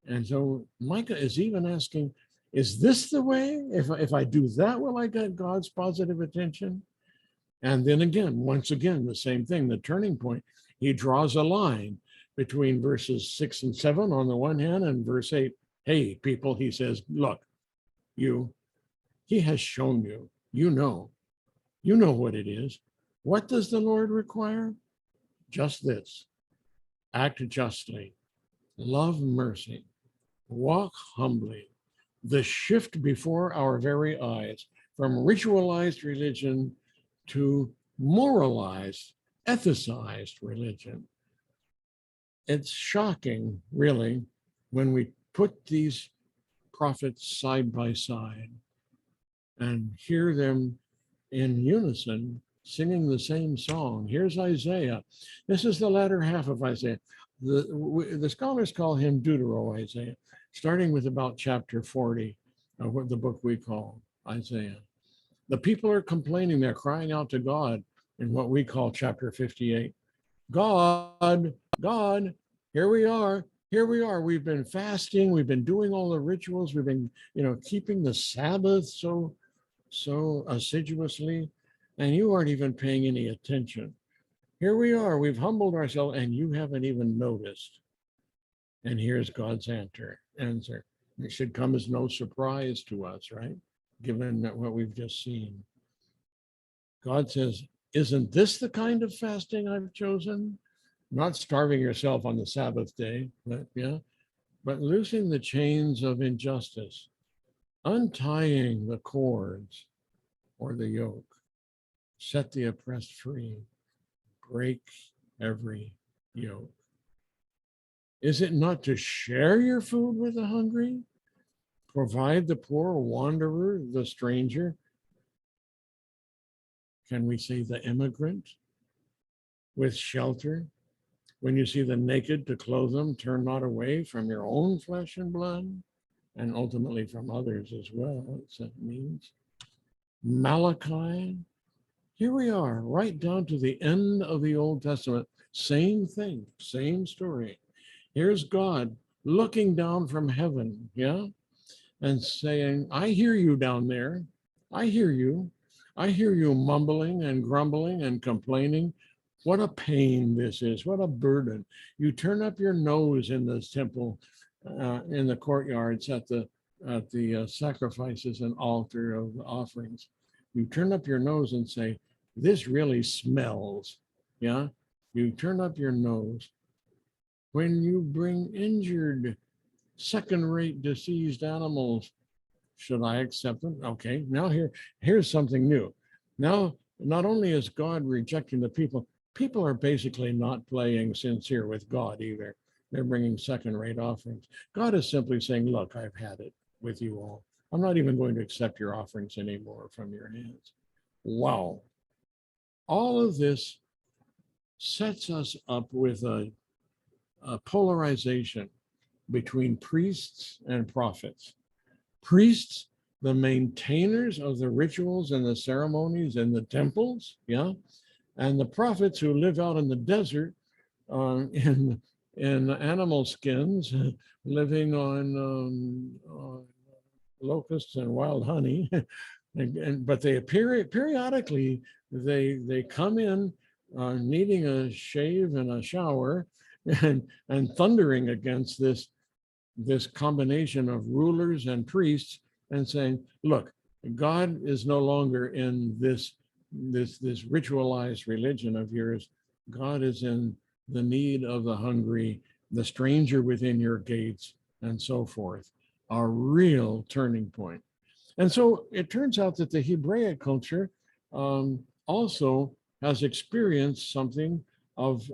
And so Micah is even asking, is this the way? If I do that, will I get God's positive attention? And then again, once again, the same thing, the turning point. He draws a line between verses 6 and 7 on the one hand and verse 8. Hey, people, he says, look, he has shown you, you know what it is. What does the Lord require? Just this: act justly, love mercy, walk humbly. The shift before our very eyes from ritualized religion to moralized, ethicized religion. It's shocking, really, when we put these prophets side by side and hear them in unison singing the same song. Here's Isaiah. This is the latter half of Isaiah. The scholars call him Deutero-Isaiah, starting with about chapter 40 of what the book we call Isaiah. The people are complaining, they're crying out to God in what we call chapter 58. God, here we are. Here we are. We've been fasting. We've been doing all the rituals. We've been, keeping the Sabbath so assiduously, and you aren't even paying any attention. Here we are. We've humbled ourselves, and you haven't even noticed. And here's God's answer. It should come as no surprise to us, right? Given what we've just seen. God says, isn't this the kind of fasting I've chosen? Not starving yourself on the Sabbath day, but loosing the chains of injustice, untying the cords or the yoke, set the oppressed free, break every yoke. Is it not to share your food with the hungry? Provide the poor wanderer, the stranger? Can we say the immigrant with shelter? When you see the naked, to clothe them, turn not away from your own flesh and blood, and ultimately from others as well, it means. Malachi, here we are, right down to the end of the Old Testament. Same thing, same story. Here's God looking down from heaven, and saying, I hear you down there. I hear you. I hear you mumbling and grumbling and complaining. What a pain this is. What a burden. You turn up your nose in this temple, in the courtyards at the sacrifices and altar of offerings. You turn up your nose and say, this really smells. Yeah. You turn up your nose. When you bring injured, second-rate diseased animals, should I accept them? Okay, now here's something new. Now, not only is God rejecting the people are basically not playing sincere with God either. They're bringing second-rate offerings. God is simply saying, look, I've had it with you all. I'm not even going to accept your offerings anymore from your hands. Wow. All of this sets us up with a polarization between priests and prophets. Priests, the maintainers of the rituals and the ceremonies and the temples, and the prophets who live out in the desert in animal skins, living on locusts and wild honey. But they appear periodically, they come in needing a shave and a shower, and thundering against this combination of rulers and priests, and saying, look, God is no longer in this ritualized religion of yours. God is in the need of the hungry, the stranger within your gates, and so forth. A real turning point. And so it turns out that the Hebraic culture also has experienced something of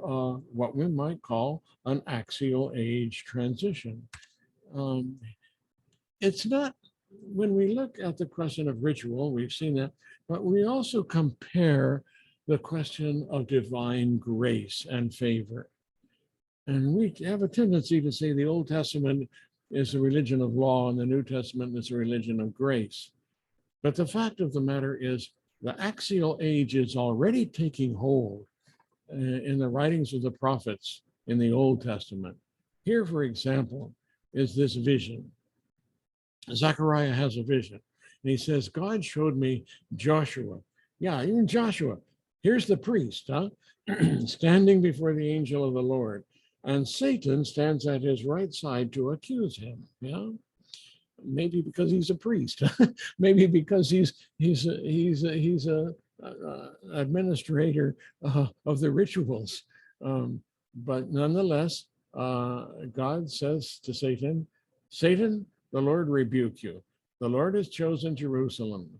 what we might call an axial age transition. It's not, when we look at the question of ritual, we've seen that, but we also compare the question of divine grace and favor. And we have a tendency to say the Old Testament is a religion of law and the New Testament is a religion of grace. But the fact of the matter is the axial age is already taking hold in the writings of the prophets in the Old Testament. Here, for example, is this vision. Zechariah has a vision, and he says, God showed me Joshua. Yeah, even Joshua. Here's the priest, standing before the angel of the Lord, and Satan stands at his right side to accuse him. Maybe because he's a priest, maybe because he's a administrator of the rituals. But nonetheless, God says to Satan, Satan, the Lord rebuke you. The Lord has chosen Jerusalem.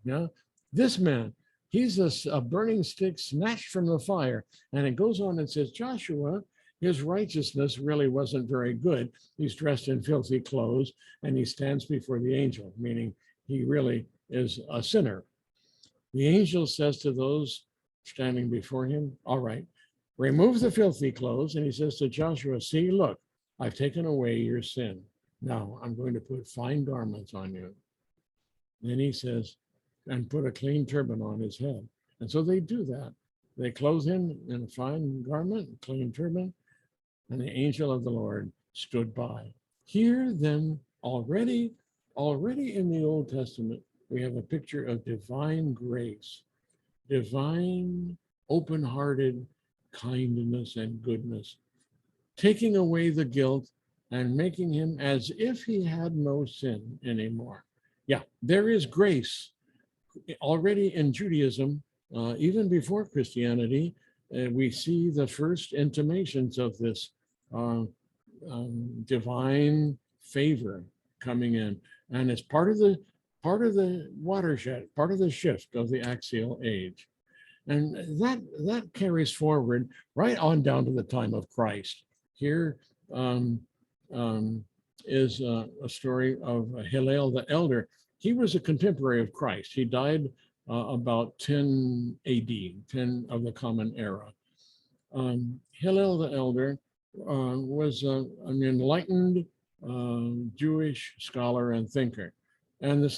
This man, he's a burning stick snatched from the fire. And it goes on and says, Joshua, his righteousness really wasn't very good. He's dressed in filthy clothes and he stands before the angel, meaning he really is a sinner. The angel says to those standing before him, all right, remove the filthy clothes. And he says to Joshua, see, look, I've taken away your sin. Now I'm going to put fine garments on you. Then he says, and put a clean turban on his head. And so they do that. They clothe him in a fine garment, clean turban. And the angel of the Lord stood by. Here then, already in the Old Testament, we have a picture of divine grace, divine open-hearted kindness and goodness, taking away the guilt and making him as if he had no sin anymore. Yeah, there is grace already in Judaism, even before Christianity. We see the first intimations of this divine favor coming in, and it's part of the watershed, part of the shift of the axial age, and that carries forward right on down to the time of Christ. Here is a story of Hillel the Elder. He was a contemporary of Christ. He died about 10 AD, 10 of the Common Era. Hillel the Elder was an enlightened Jewish scholar and thinker. And the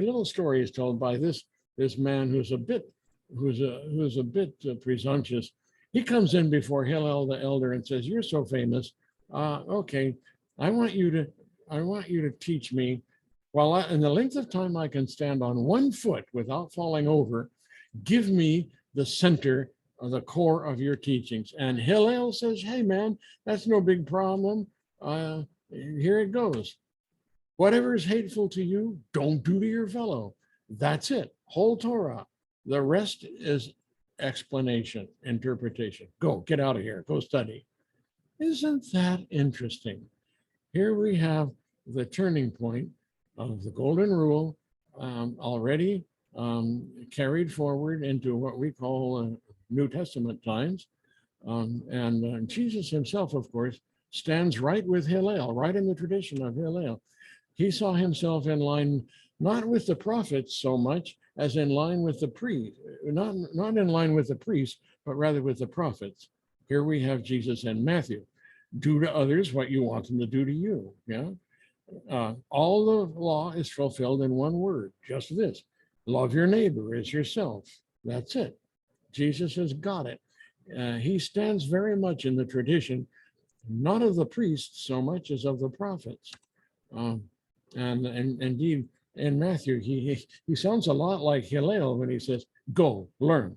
little story is told by this man who's a bit presumptuous. He comes in before Hillel the Elder and says, "You're so famous. Okay, I want you to teach me, in the length of time I can stand on one foot without falling over, give me the center of the core of your teachings." And Hillel says, "Hey man, that's no big problem. Here it goes. Whatever is hateful to you, don't do to your fellow. That's it. Whole Torah. The rest is explanation, interpretation. Go, get out of here. Go study." Isn't that interesting? Here we have the turning point of the Golden Rule, already carried forward into what we call New Testament times. And Jesus himself, of course, stands right with Hillel, right in the tradition of Hillel. He saw himself in line, not with the prophets so much as in line with the priest, not in line with the priests, but rather with the prophets. Here we have Jesus and Matthew. Do to others what you want them to do to you. Yeah. All the law is fulfilled in one word, just this: love your neighbor as yourself. That's it. Jesus has got it. He stands very much in the tradition, not of the priests so much as of the prophets. And indeed, in Matthew, he sounds a lot like Hillel when he says, "Go, learn.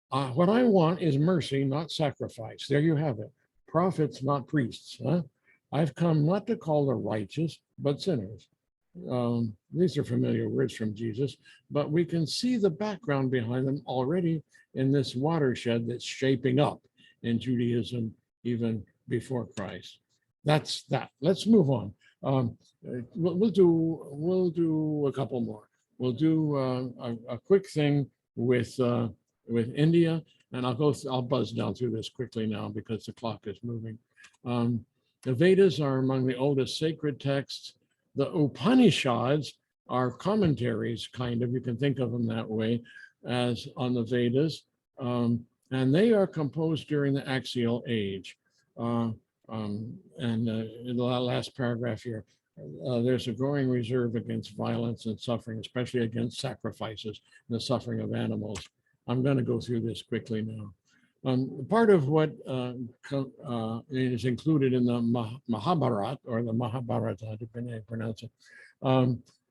What I want is mercy, not sacrifice." There you have it. Prophets, not priests. Huh? I've come not to call the righteous, but sinners. These are familiar words from Jesus, but we can see the background behind them already in this watershed that's shaping up in Judaism even before Christ. That's that. Let's move on. We'll do a couple more. We'll do a quick thing with India, and I'll buzz down through this quickly now because the clock is moving. The Vedas are among the oldest sacred texts. The Upanishads are commentaries, kind of, you can think of them that way, as on the Vedas, and they are composed during the Axial age. In the last paragraph here, there's a growing reserve against violence and suffering, especially against sacrifices and the suffering of animals. I'm going to go through this quickly now. Part of what is included in the Mahabharata, or the Mahabharata, depending on how you pronounce it,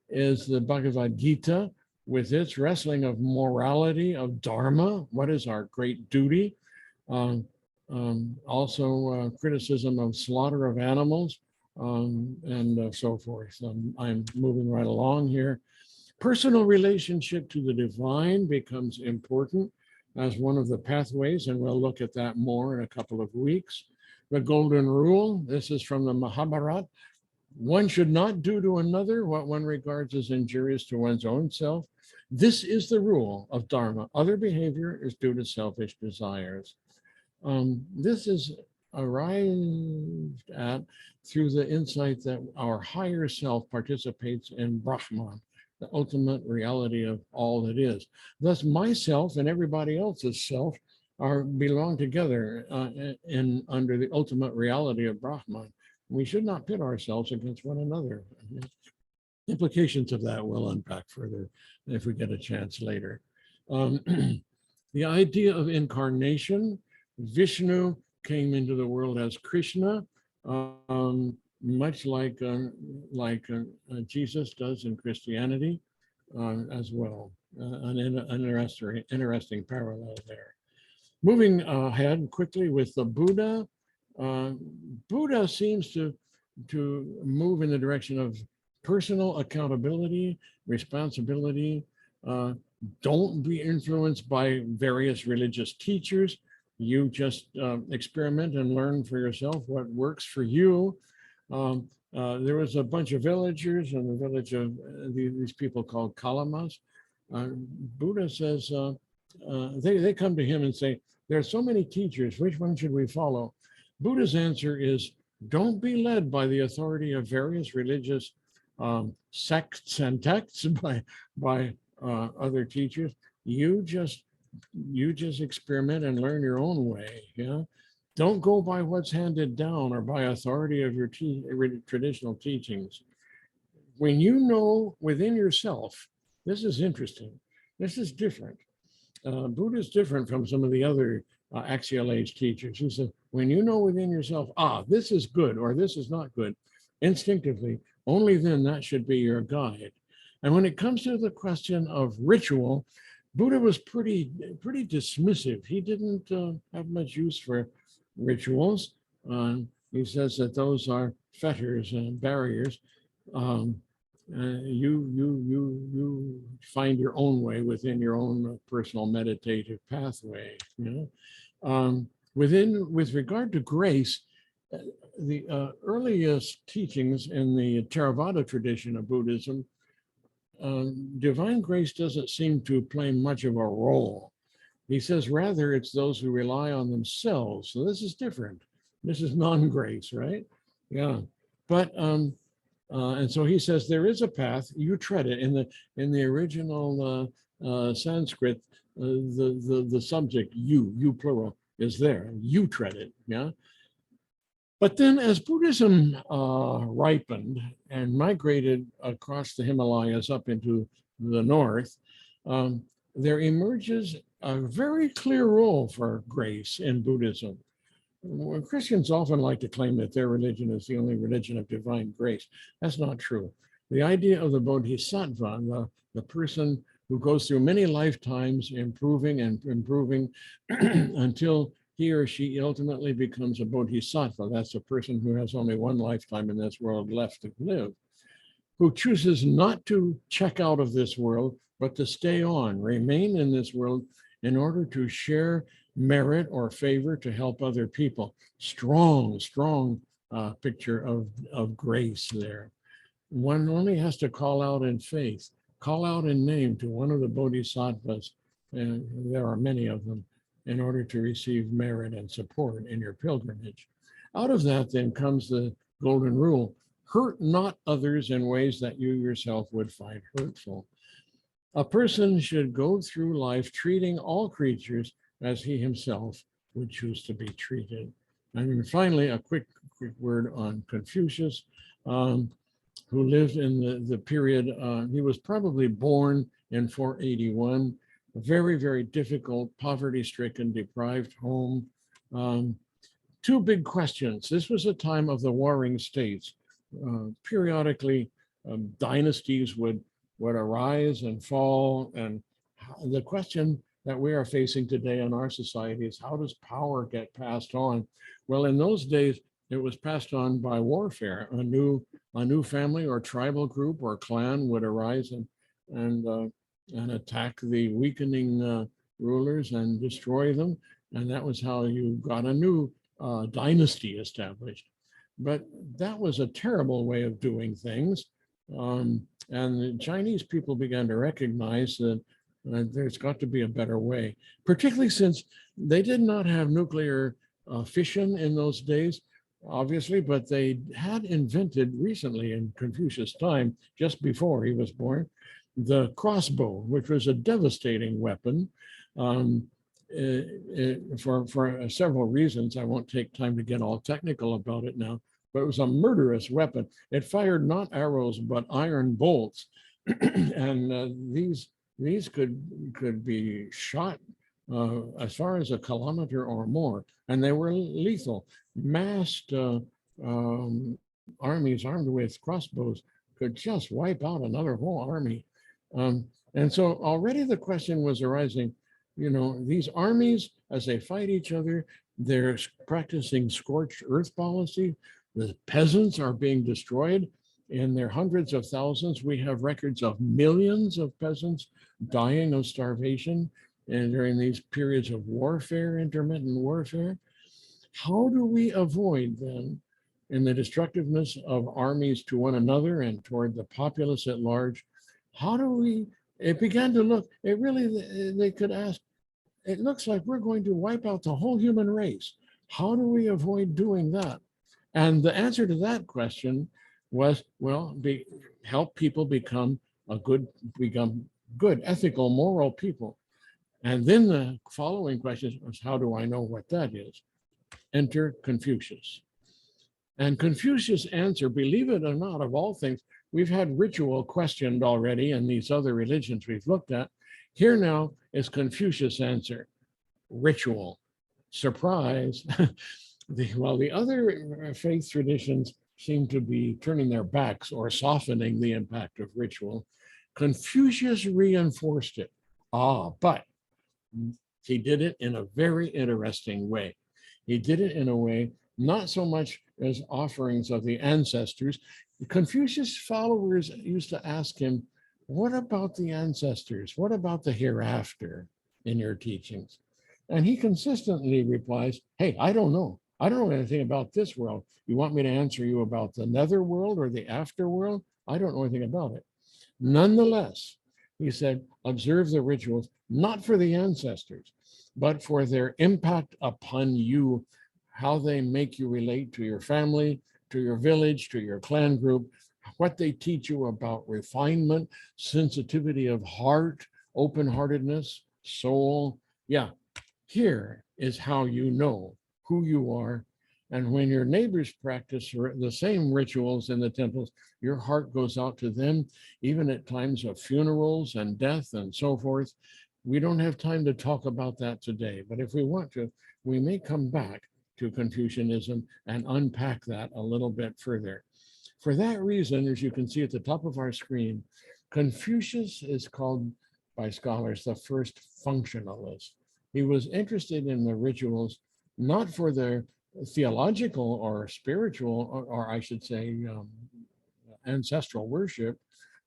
is the Bhagavad Gita, with its wrestling of morality, of dharma, what is our great duty, also criticism of slaughter of animals, and so forth. I'm moving right along here. Personal relationship to the divine becomes important as one of the pathways, and we'll look at that more in a couple of weeks. The Golden Rule, this is from the Mahabharata. One should not do to another what one regards as injurious to one's own self. This is the rule of Dharma. Other behavior is due to selfish desires. This is arrived at through the insight that our higher self participates in Brahman, the ultimate reality of all that is. Thus, myself and everybody else's self belong together under the ultimate reality of Brahman. We should not pit ourselves against one another. Implications of that we'll unpack further if we get a chance later. The idea of incarnation: Vishnu came into the world as Krishna, much like Jesus does in Christianity as well. An interesting parallel there. Moving ahead quickly with the Buddha. Uh, Buddha seems to move in the direction of personal accountability, responsibility. Uh, don't be influenced by various religious teachers. You just experiment and learn for yourself what works for you. There was a bunch of villagers in the village of these people called Kalamas. Buddha says, they come to him and say, there are so many teachers, which one should we follow? Buddha's answer is, don't be led by the authority of various religious sects and texts by other teachers. You just experiment and learn your own way. Yeah, don't go by what's handed down or by authority of your traditional teachings. When you know within yourself, this is interesting. This is different. Buddha is different from some of the other axial age teachers. He said, when you know within yourself, this is good or this is not good, instinctively, only then that should be your guide. And when it comes to the question of ritual, Buddha was pretty dismissive. He didn't have much use for rituals. He says that those are fetters and barriers. You find your own way within your own personal meditative pathway. You know, with regard to grace, the earliest teachings in the Theravada tradition of Buddhism, divine grace doesn't seem to play much of a role. He says rather it's those who rely on themselves. So this is different. This is non-grace, right? Yeah, but and so he says there is a path. You tread it. In the original Sanskrit, the subject you plural is there. You tread it. Yeah. But then, as Buddhism ripened and migrated across the Himalayas up into the north, there emerges a very clear role for grace in Buddhism. Christians often like to claim that their religion is the only religion of divine grace. That's not true. The idea of the bodhisattva, the person who goes through many lifetimes improving and improving until he or she ultimately becomes a bodhisattva. That's a person who has only one lifetime in this world left to live, who chooses not to check out of this world, but to stay on, remain in this world in order to share merit or favor to help other people. Strong picture of grace there. One only has to call out in faith, call out in name to one of the bodhisattvas, and there are many of them, in order to receive merit and support in your pilgrimage. Out of that then comes the golden rule: hurt not others in ways that you yourself would find hurtful. A person should go through life treating all creatures as he himself would choose to be treated. And then finally, a quick word on Confucius, who lived in the period, he was probably born in 481, a very, very difficult, poverty-stricken, deprived home. Two big questions. This was a time of the warring states. Periodically, dynasties would arise and fall. And the question that we are facing today in our society is, how does power get passed on? Well, in those days, it was passed on by warfare. A new family or tribal group or clan would arise and attack the weakening rulers and destroy them. And that was how you got a new dynasty established. But that was a terrible way of doing things. And the Chinese people began to recognize that there's got to be a better way, particularly since they did not have nuclear fission in those days, obviously, but they had invented recently in Confucius' time, just before he was born, the crossbow, which was a devastating weapon for several reasons. I won't take time to get all technical about it now, but it was a murderous weapon. It fired not arrows, but iron bolts. And these could be shot as far as a kilometer or more, and they were lethal. Massed armies armed with crossbows could just wipe out another whole army. And so already the question was arising, these armies, as they fight each other, they're practicing scorched earth policy. The peasants are being destroyed in their hundreds of thousands. We have records of millions of peasants dying of starvation and during these periods of warfare, intermittent warfare. How do we avoid then, in the destructiveness of armies to one another and toward the populace at large, it began to look, they could ask, it looks like we're going to wipe out the whole human race. How do we avoid doing that? And the answer to that question was, help people become good, ethical, moral people. And then the following question was, how do I know what that is? Enter Confucius. And Confucius' answer, believe it or not, of all things, we've had ritual questioned already in these other religions we've looked at. Here now is Confucius' answer, ritual. Surprise. While the other faith traditions seem to be turning their backs or softening the impact of ritual, Confucius reinforced it. But he did it in a very interesting way. He did it in a way not so much as offerings of the ancestors. Confucius followers used to ask him, what about the ancestors? What about the hereafter in your teachings? And he consistently replies, hey, I don't know. I don't know anything about this world. You want me to answer you about the nether world or the afterworld? I don't know anything about it. Nonetheless, he said, observe the rituals, not for the ancestors, but for their impact upon you, how they make you relate to your family, to your village, to your clan group, what they teach you about refinement, sensitivity of heart, open-heartedness, soul. Yeah, here is how you know who you are. And when your neighbors practice the same rituals in the temples, your heart goes out to them, even at times of funerals and death and so forth. We don't have time to talk about that today, but if we want to, we may come back to Confucianism and unpack that a little bit further. For that reason, as you can see at the top of our screen, Confucius is called by scholars the first functionalist. He was interested in the rituals, not for their theological or spiritual, or I should say ancestral worship,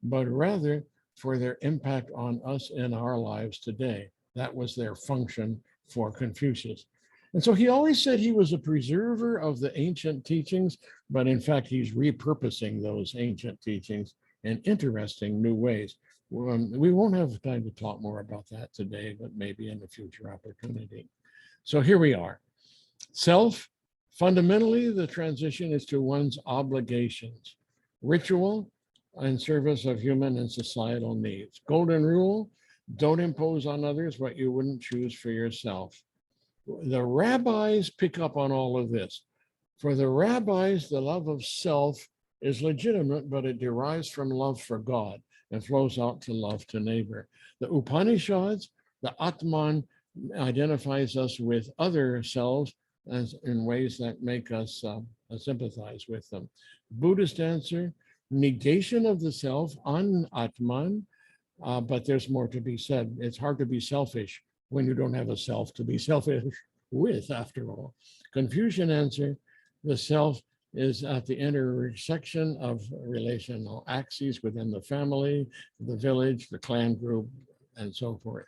but rather for their impact on us in our lives today. That was their function for Confucius. And so he always said he was a preserver of the ancient teachings, but in fact, he's repurposing those ancient teachings in interesting new ways. We won't have time to talk more about that today, but maybe in a future opportunity. So here we are. Self, fundamentally, the transition is to one's obligations. Ritual, in service of human and societal needs. Golden rule, don't impose on others what you wouldn't choose for yourself. The rabbis pick up on all of this. For the rabbis, the love of self is legitimate, but it derives from love for God and flows out to love to neighbor. The Upanishads, the Atman identifies us with other selves as in ways that make us sympathize with them. Buddhist answer, negation of the self, an-atman, but there's more to be said. It's hard to be selfish when you don't have a self to be selfish with, after all. Confucian answer, the self is at the intersection of relational axes within the family, the village, the clan group, and so forth.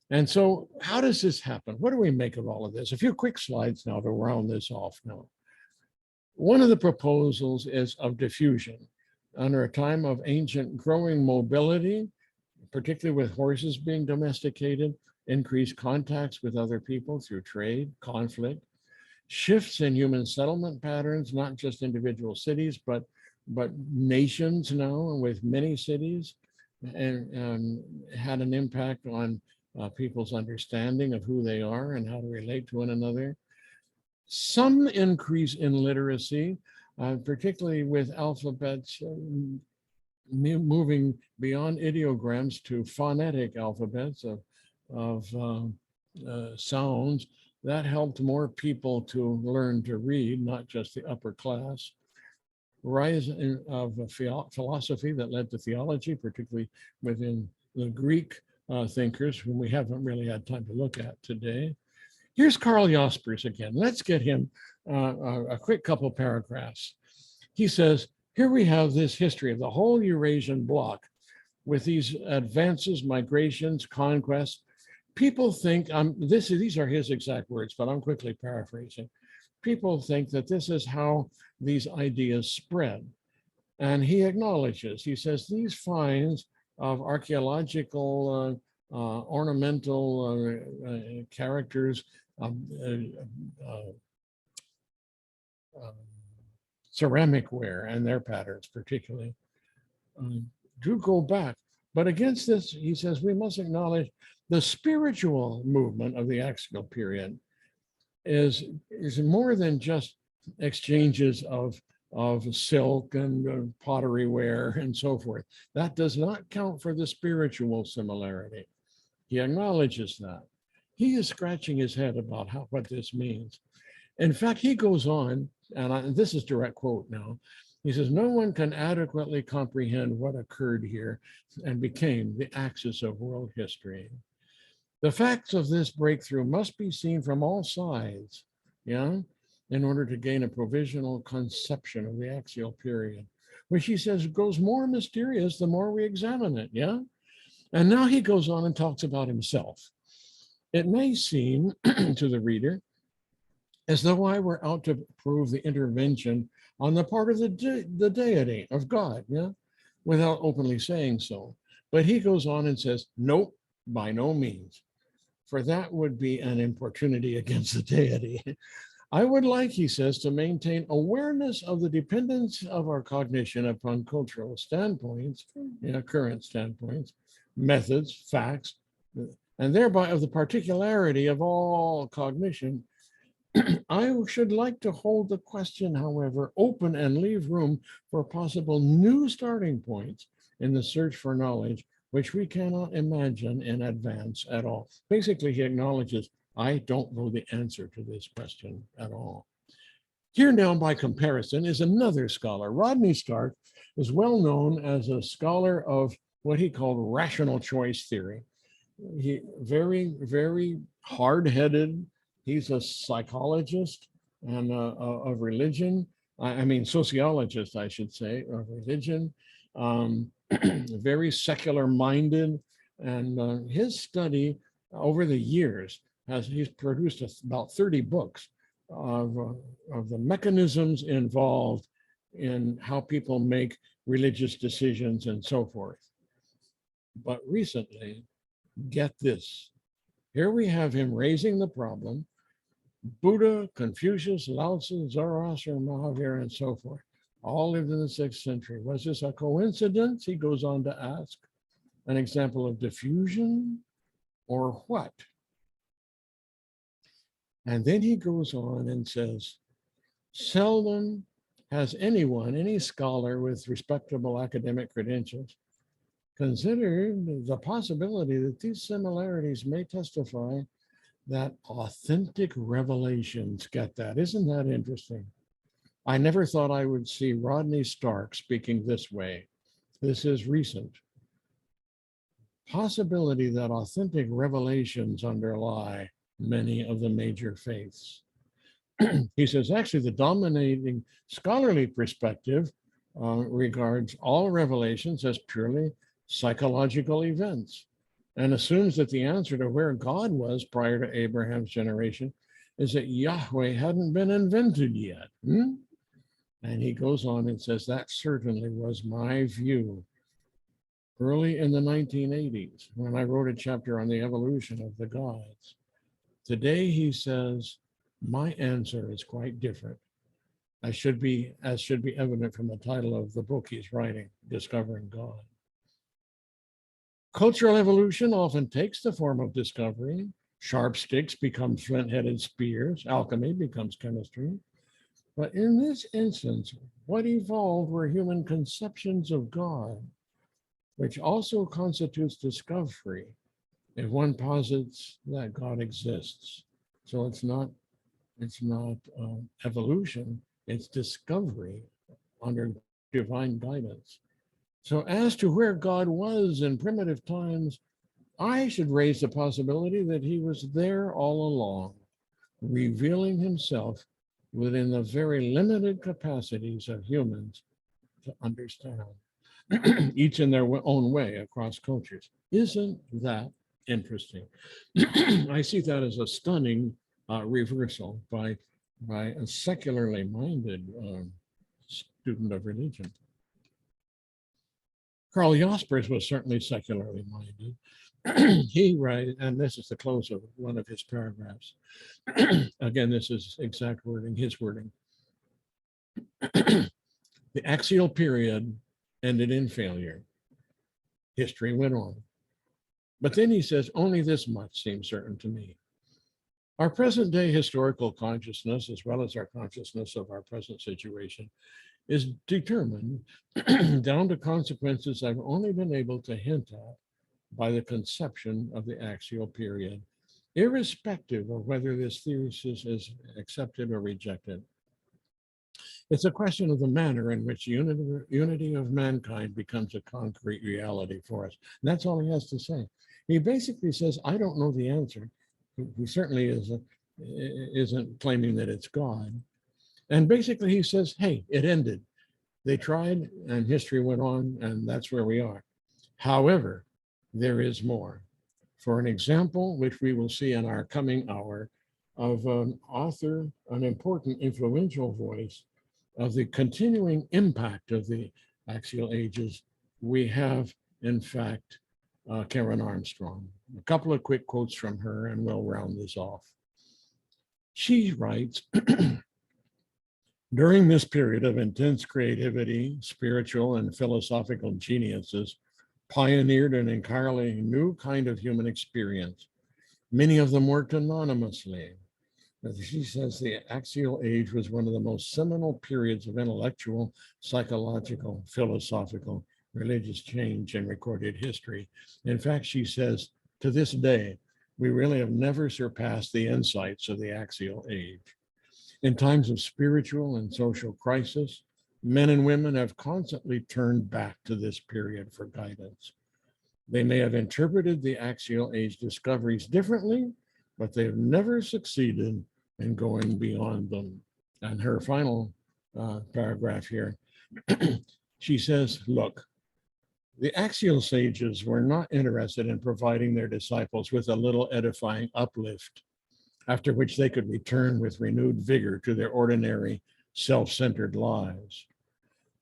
And so how does this happen? What do we make of all of this? A few quick slides now to round this off now. One of the proposals is of diffusion. Under a time of ancient growing mobility, particularly with horses being domesticated, increased contacts with other people through trade, conflict, shifts in human settlement patterns, not just individual cities, but nations now with many cities, and had an impact on people's understanding of who they are and how to relate to one another. Some increase in literacy, particularly with alphabets moving beyond ideograms to phonetic alphabets of sounds That helped more people to learn to read, not just the upper class. Rise of philosophy that led to theology, particularly within the Greek thinkers, whom we haven't really had time to look at today. Here's Karl Jaspers again. Let's get him a quick couple paragraphs. He says, here we have this history of the whole Eurasian bloc with these advances, migrations, conquests. People think, these are his exact words, but I'm quickly paraphrasing. People think that this is how these ideas spread. And he acknowledges, he says, these finds of archaeological, ornamental characters, ceramic ware and their patterns particularly, do go back. But against this, he says, we must acknowledge the spiritual movement of the Axial period is more than just exchanges of silk and pottery ware and so forth. That does not count for the spiritual similarity. He acknowledges that. He is scratching his head about what this means. In fact, he goes on, and this is direct quote now, he says, no one can adequately comprehend what occurred here and became the axis of world history. The facts of this breakthrough must be seen from all sides, yeah, in order to gain a provisional conception of the Axial period, which he says grows more mysterious the more we examine it, yeah? And now he goes on and talks about himself. It may seem to the reader as though I were out to prove the intervention on the part of the deity of God, yeah, without openly saying so. But he goes on and says, nope, by no means, for that would be an importunity against the deity. I would like, he says, to maintain awareness of the dependence of our cognition upon cultural standpoints, current standpoints, methods, facts, and thereby of the particularity of all cognition. I should like to hold the question, however, open and leave room for possible new starting points in the search for knowledge, which we cannot imagine in advance at all. Basically, he acknowledges, I don't know the answer to this question at all. Here now, by comparison, is another scholar. Rodney Stark is well known as a scholar of what he called rational choice theory. He very, very hard-headed. He's a psychologist and of religion. I mean, sociologist, I should say, of religion. Very secular minded. And his study over the years he's produced about 30 books of the mechanisms involved in how people make religious decisions and so forth. But recently, get this, here we have him raising the problem. Buddha, Confucius, Lao Tzu, Zoroaster, Mahavir, and so forth, all lived in the 6th century. Was this a coincidence? He goes on to ask, an example of diffusion or what? And then he goes on and says, seldom has anyone, any scholar with respectable academic credentials, considered the possibility that these similarities may testify that authentic revelations, get that? Isn't that interesting? I never thought I would see Rodney Stark speaking this way. This is recent. Possibility that authentic revelations underlie many of the major faiths. He says, actually, the dominating scholarly perspective regards all revelations as purely psychological events and assumes that the answer to where God was prior to Abraham's generation is that Yahweh hadn't been invented yet. And he goes on and says, that certainly was my view early in the 1980s when I wrote a chapter on the evolution of the gods. Today, he says, my answer is quite different. As should be evident from the title of the book he's writing, Discovering God. Cultural evolution often takes the form of discovery. Sharp sticks become flint-headed spears. Alchemy becomes chemistry. But in this instance, what evolved were human conceptions of God, which also constitutes discovery if one posits that God exists. So it's not evolution, it's discovery under divine guidance. So as to where God was in primitive times, I should raise the possibility that he was there all along, revealing himself within the very limited capacities of humans to understand, each in their own way across cultures. Isn't that interesting? I see that as a stunning reversal by a secularly minded student of religion. Karl Jaspers was certainly secularly minded. He writes, and this is the close of one of his paragraphs. Again, this is exact wording, his wording. The axial period ended in failure. History went on. But then he says, only this much seems certain to me. Our present day historical consciousness, as well as our consciousness of our present situation, is determined down to consequences I've only been able to hint at by the conception of the axial period, irrespective of whether this thesis is accepted or rejected. It's a question of the manner in which unity of mankind becomes a concrete reality for us. And that's all he has to say. He basically says, I don't know the answer. He certainly isn't claiming that it's God. And basically he says, hey, it ended. They tried and history went on, and that's where we are. However, there is more. For an example, which we will see in our coming hour, of an author, an important influential voice of the continuing impact of the axial ages, we have, in fact, Karen Armstrong. A couple of quick quotes from her, and we'll round this off. She writes, during this period of intense creativity, spiritual and philosophical geniuses pioneered an entirely new kind of human experience. Many of them worked anonymously. As she says, the axial age was one of the most seminal periods of intellectual, psychological, philosophical, religious change in recorded history. In fact, she says, to this day, we really have never surpassed the insights of the axial age. In times of spiritual and social crisis, men and women have constantly turned back to this period for guidance. They may have interpreted the axial age discoveries differently, but they have never succeeded in going beyond them. And her final paragraph here, she says, look, the axial sages were not interested in providing their disciples with a little edifying uplift, after which they could return with renewed vigor to their ordinary, self-centered lives.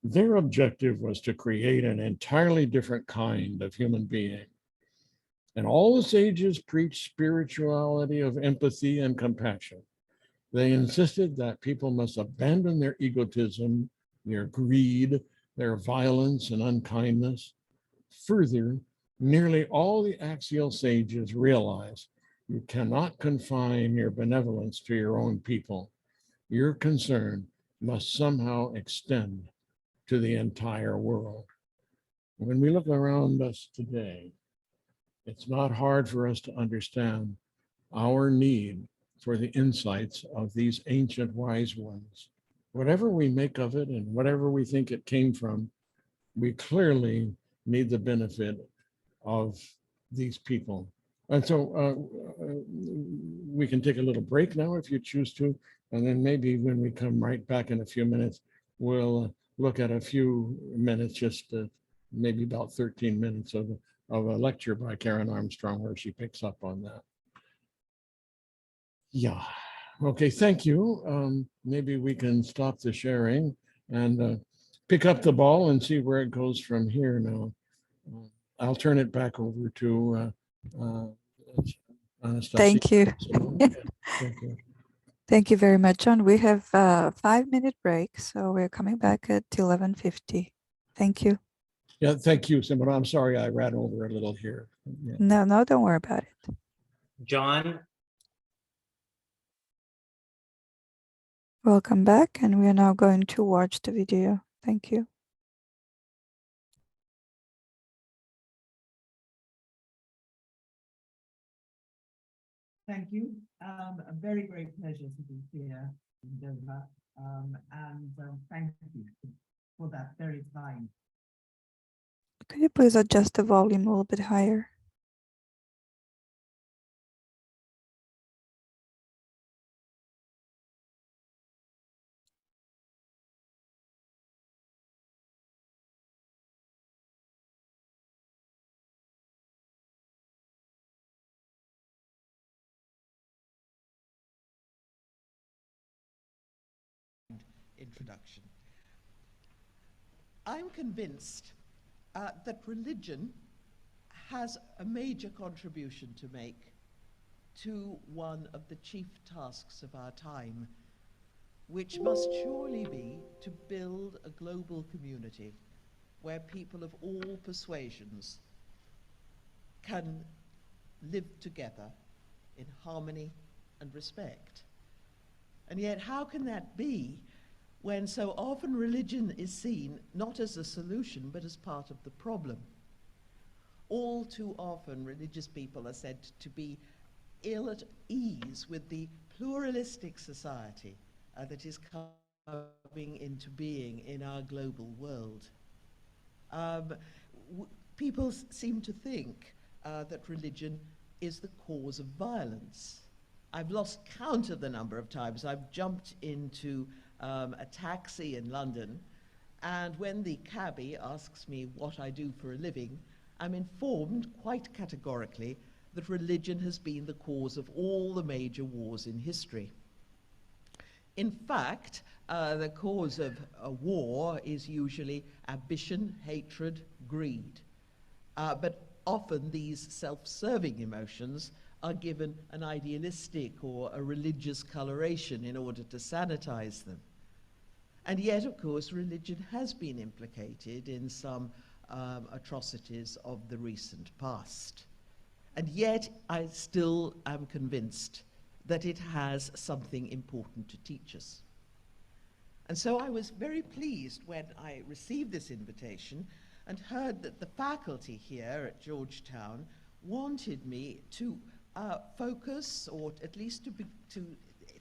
Their objective was to create an entirely different kind of human being. And all the sages preached spirituality of empathy and compassion. They insisted that people must abandon their egotism, their greed, their violence and unkindness. Further, nearly all the axial sages realized you cannot confine your benevolence to your own people. Your concern must somehow extend to the entire world. When we look around us today, it's not hard for us to understand our need for the insights of these ancient wise ones. Whatever we make of it and whatever we think it came from, we clearly need the benefit of these people. And so we can take a little break now if you choose to, and then maybe when we come right back in a few minutes, we'll look at a few minutes, just maybe about 13 minutes of a lecture by Karen Armstrong where she picks up on that. Yeah, okay, thank you. Maybe we can stop the sharing and pick up the ball and see where it goes from here now. I'll turn it back over to Anastasia. Thank you. Thank you. Thank you very much, John. We have a 5-minute break, so we're coming back at 11:50. Thank you. Yeah, thank you, Simona. I'm sorry I ran over a little here. Yeah. No, don't worry about it. John? Welcome back, and we are now going to watch the video. Thank you. Thank you. A very great pleasure to be here in Dover. Thank you for that very kind. Could you please adjust the volume a little bit higher? Introduction. I'm convinced that religion has a major contribution to make to one of the chief tasks of our time, which must surely be to build a global community where people of all persuasions can live together in harmony and respect. And yet, how can that be when so often religion is seen not as a solution, but as part of the problem? All too often, religious people are said to be ill at ease with the pluralistic society that is coming into being in our global world. People seem to think that religion is the cause of violence. I've lost count of the number of times I've jumped into a taxi in London, and when the cabbie asks me what I do for a living, I'm informed quite categorically that religion has been the cause of all the major wars in history. In fact, the cause of a war is usually ambition, hatred, greed. But often these self-serving emotions are given an idealistic or a religious coloration in order to sanitize them. And yet, of course, religion has been implicated in some atrocities of the recent past. And yet, I still am convinced that it has something important to teach us. And so I was very pleased when I received this invitation and heard that the faculty here at Georgetown wanted me to focus, or at least to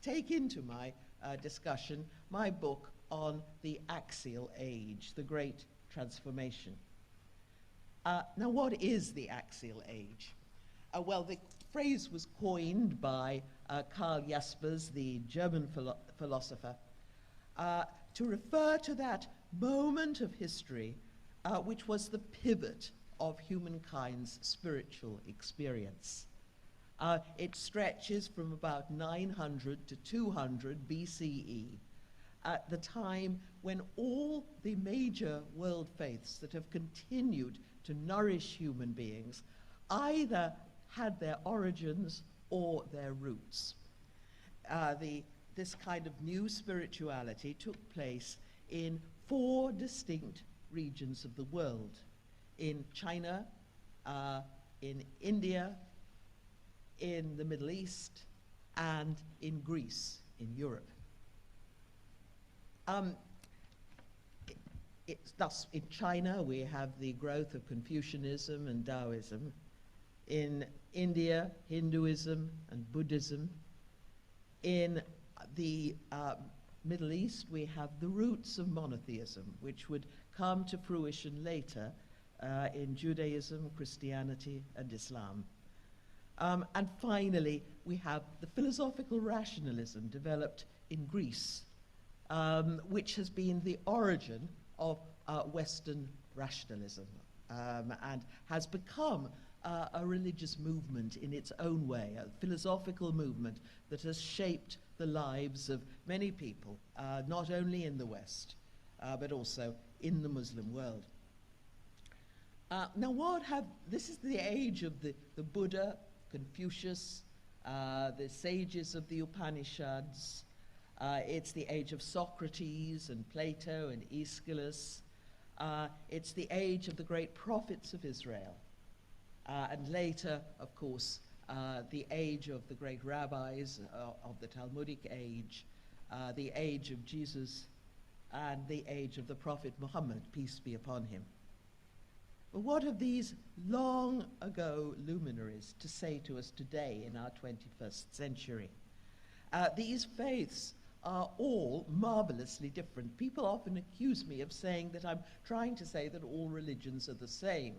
take into my discussion, my book on the Axial Age, the Great Transformation. Now, what is the Axial Age? Well, the phrase was coined by Karl Jaspers, the German philosopher, to refer to that moment of history which was the pivot of humankind's spiritual experience. It stretches from about 900 to 200 BCE, at the time when all the major world faiths that have continued to nourish human beings either had their origins or their roots. This kind of new spirituality took place in 4 distinct regions of the world: in China, in India, in the Middle East, and in Greece, in Europe. Thus, in China, we have the growth of Confucianism and Taoism. In India, Hinduism and Buddhism. In the Middle East, we have the roots of monotheism, which would come to fruition later in Judaism, Christianity, and Islam. And finally, we have the philosophical rationalism developed in Greece, which has been the origin of Western rationalism and has become a religious movement in its own way, a philosophical movement that has shaped the lives of many people, not only in the West, but also in the Muslim world. This is the age of the Buddha, Confucius, the sages of the Upanishads. It's the age of Socrates and Plato and Aeschylus. It's the age of the great prophets of Israel. And later, of course, the age of the great rabbis of the Talmudic age, the age of Jesus, and the age of the Prophet Muhammad, peace be upon him. But what have these long ago luminaries to say to us today in our 21st century? These faiths are all marvelously different. People often accuse me of saying that I'm trying to say that all religions are the same.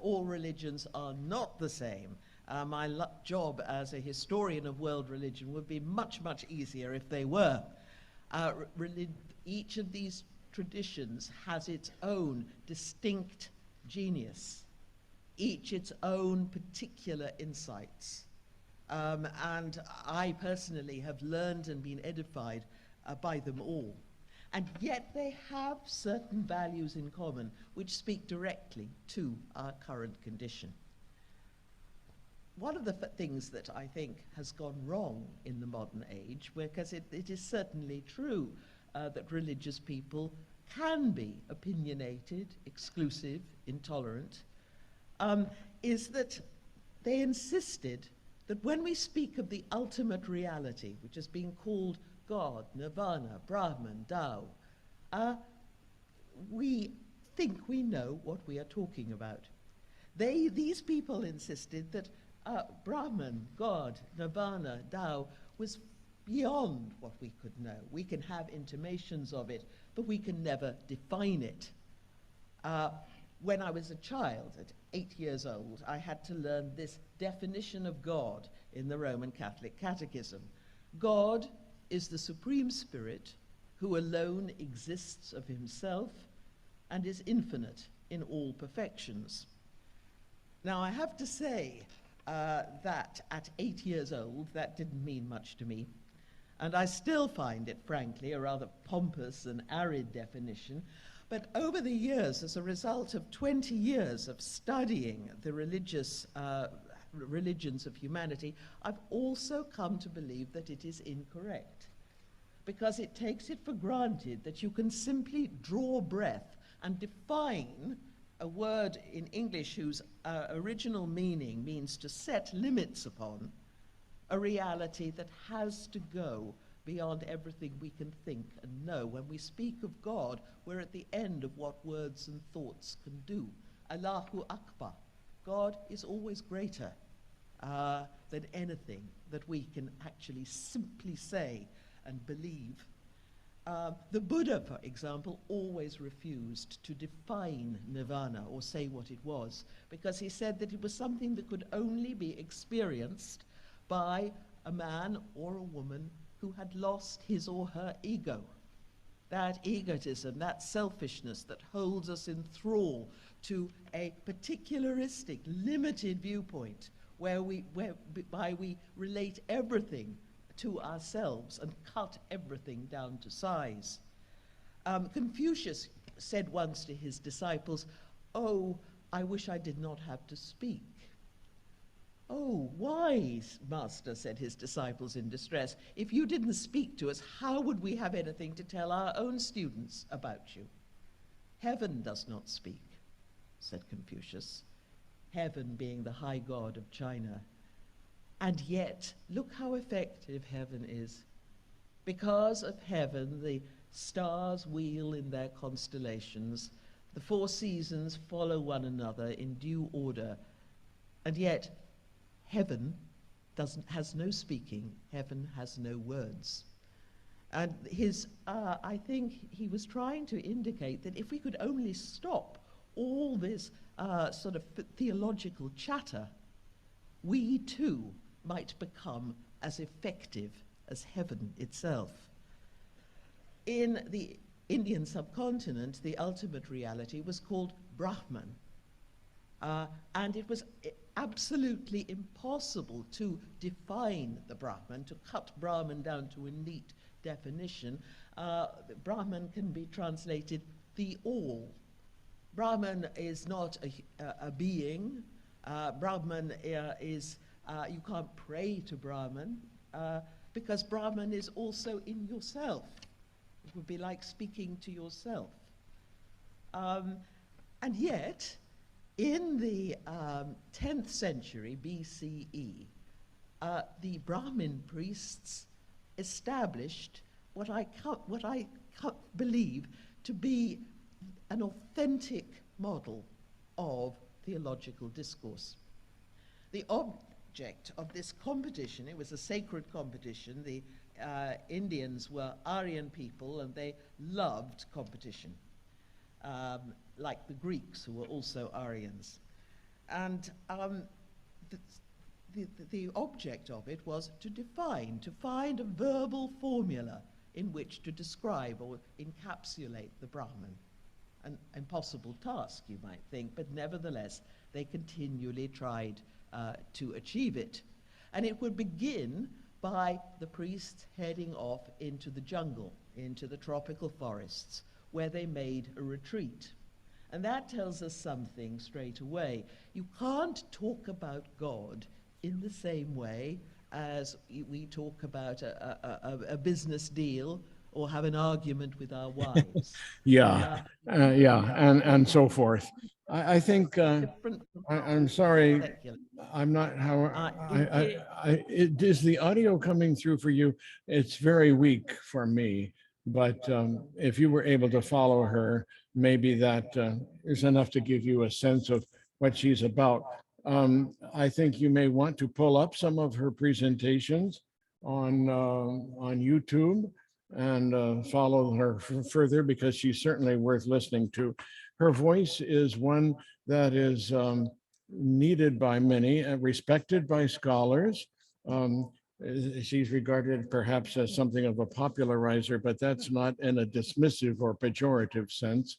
All religions are not the same. My job as a historian of world religion would be much, much easier if they were. Each of these traditions has its own distinct genius, each its own particular insights. And I personally have learned and been edified by them all. And yet they have certain values in common which speak directly to our current condition. One of the things that I think has gone wrong in the modern age, because it is certainly true that religious people can be opinionated, exclusive, intolerant, is that they insisted that when we speak of the ultimate reality, which is being called God, Nirvana, Brahman, Tao, we think we know what we are talking about. These people insisted that Brahman, God, Nirvana, Tao was beyond what we could know. We can have intimations of it, but we can never define it. When I was a child, at 8 years old, I had to learn this definition of God in the Roman Catholic Catechism. God is the Supreme Spirit who alone exists of himself and is infinite in all perfections. Now, I have to say that at 8 years old, that didn't mean much to me. And I still find it, frankly, a rather pompous and arid definition. But over the years, as a result of 20 years of studying the religions of humanity, I've also come to believe that it is incorrect, because it takes it for granted that you can simply draw breath and define a word in English whose original meaning means to set limits upon a reality that has to go beyond everything we can think and know. When we speak of God, we're at the end of what words and thoughts can do. Allahu Akbar. God is always greater than anything that we can actually simply say and believe. The Buddha, for example, always refused to define nirvana or say what it was, because he said that it was something that could only be experienced by a man or a woman who had lost his or her ego. That egotism, that selfishness that holds us in thrall to a particularistic, limited viewpoint whereby we relate everything to ourselves and cut everything down to size. Confucius said once to his disciples, "Oh, I wish I did not have to speak." "Oh, why, Master," said his disciples in distress, "if you didn't speak to us, how would we have anything to tell our own students about you?" "Heaven does not speak," said Confucius, heaven being the high god of China. And yet, look how effective heaven is. Because of heaven, the stars wheel in their constellations, the 4 seasons follow one another in due order, and yet heaven has no speaking, heaven has no words. And I think he was trying to indicate that if we could only stop all this sort of theological chatter, we too might become as effective as heaven itself. In the Indian subcontinent, the ultimate reality was called Brahman. And it was absolutely impossible to define the Brahman, to cut Brahman down to a neat definition. Brahman can be translated the all. Brahman is not a being. Brahman is, you can't pray to Brahman, because Brahman is also in yourself. It would be like speaking to yourself. And yet, in the 10th century BCE, the Brahmin priests established what I believe to be an authentic model of theological discourse. The object of this competition, it was a sacred competition. The Indians were Aryan people, and they loved competition, like the Greeks, who were also Aryans. And the object of it was to find a verbal formula in which to describe or encapsulate the Brahman. An impossible task, you might think, but nevertheless, they continually tried to achieve it. And it would begin by the priests heading off into the jungle, into the tropical forests, where they made a retreat. And that tells us something straight away. You can't talk about God in the same way as we talk about a business deal or have an argument with our wives. Yeah, and so forth. I think Different from I'm sorry. secular. I'm not how is the audio coming through for you? It's very weak for me, but if you were able to follow her, maybe that is enough to give you a sense of what she's about. I think you may want to pull up some of her presentations on YouTube and follow her further, because she's certainly worth listening to. Her voice is one that is needed by many and respected by scholars. She's regarded perhaps as something of a popularizer, but that's not in a dismissive or pejorative sense.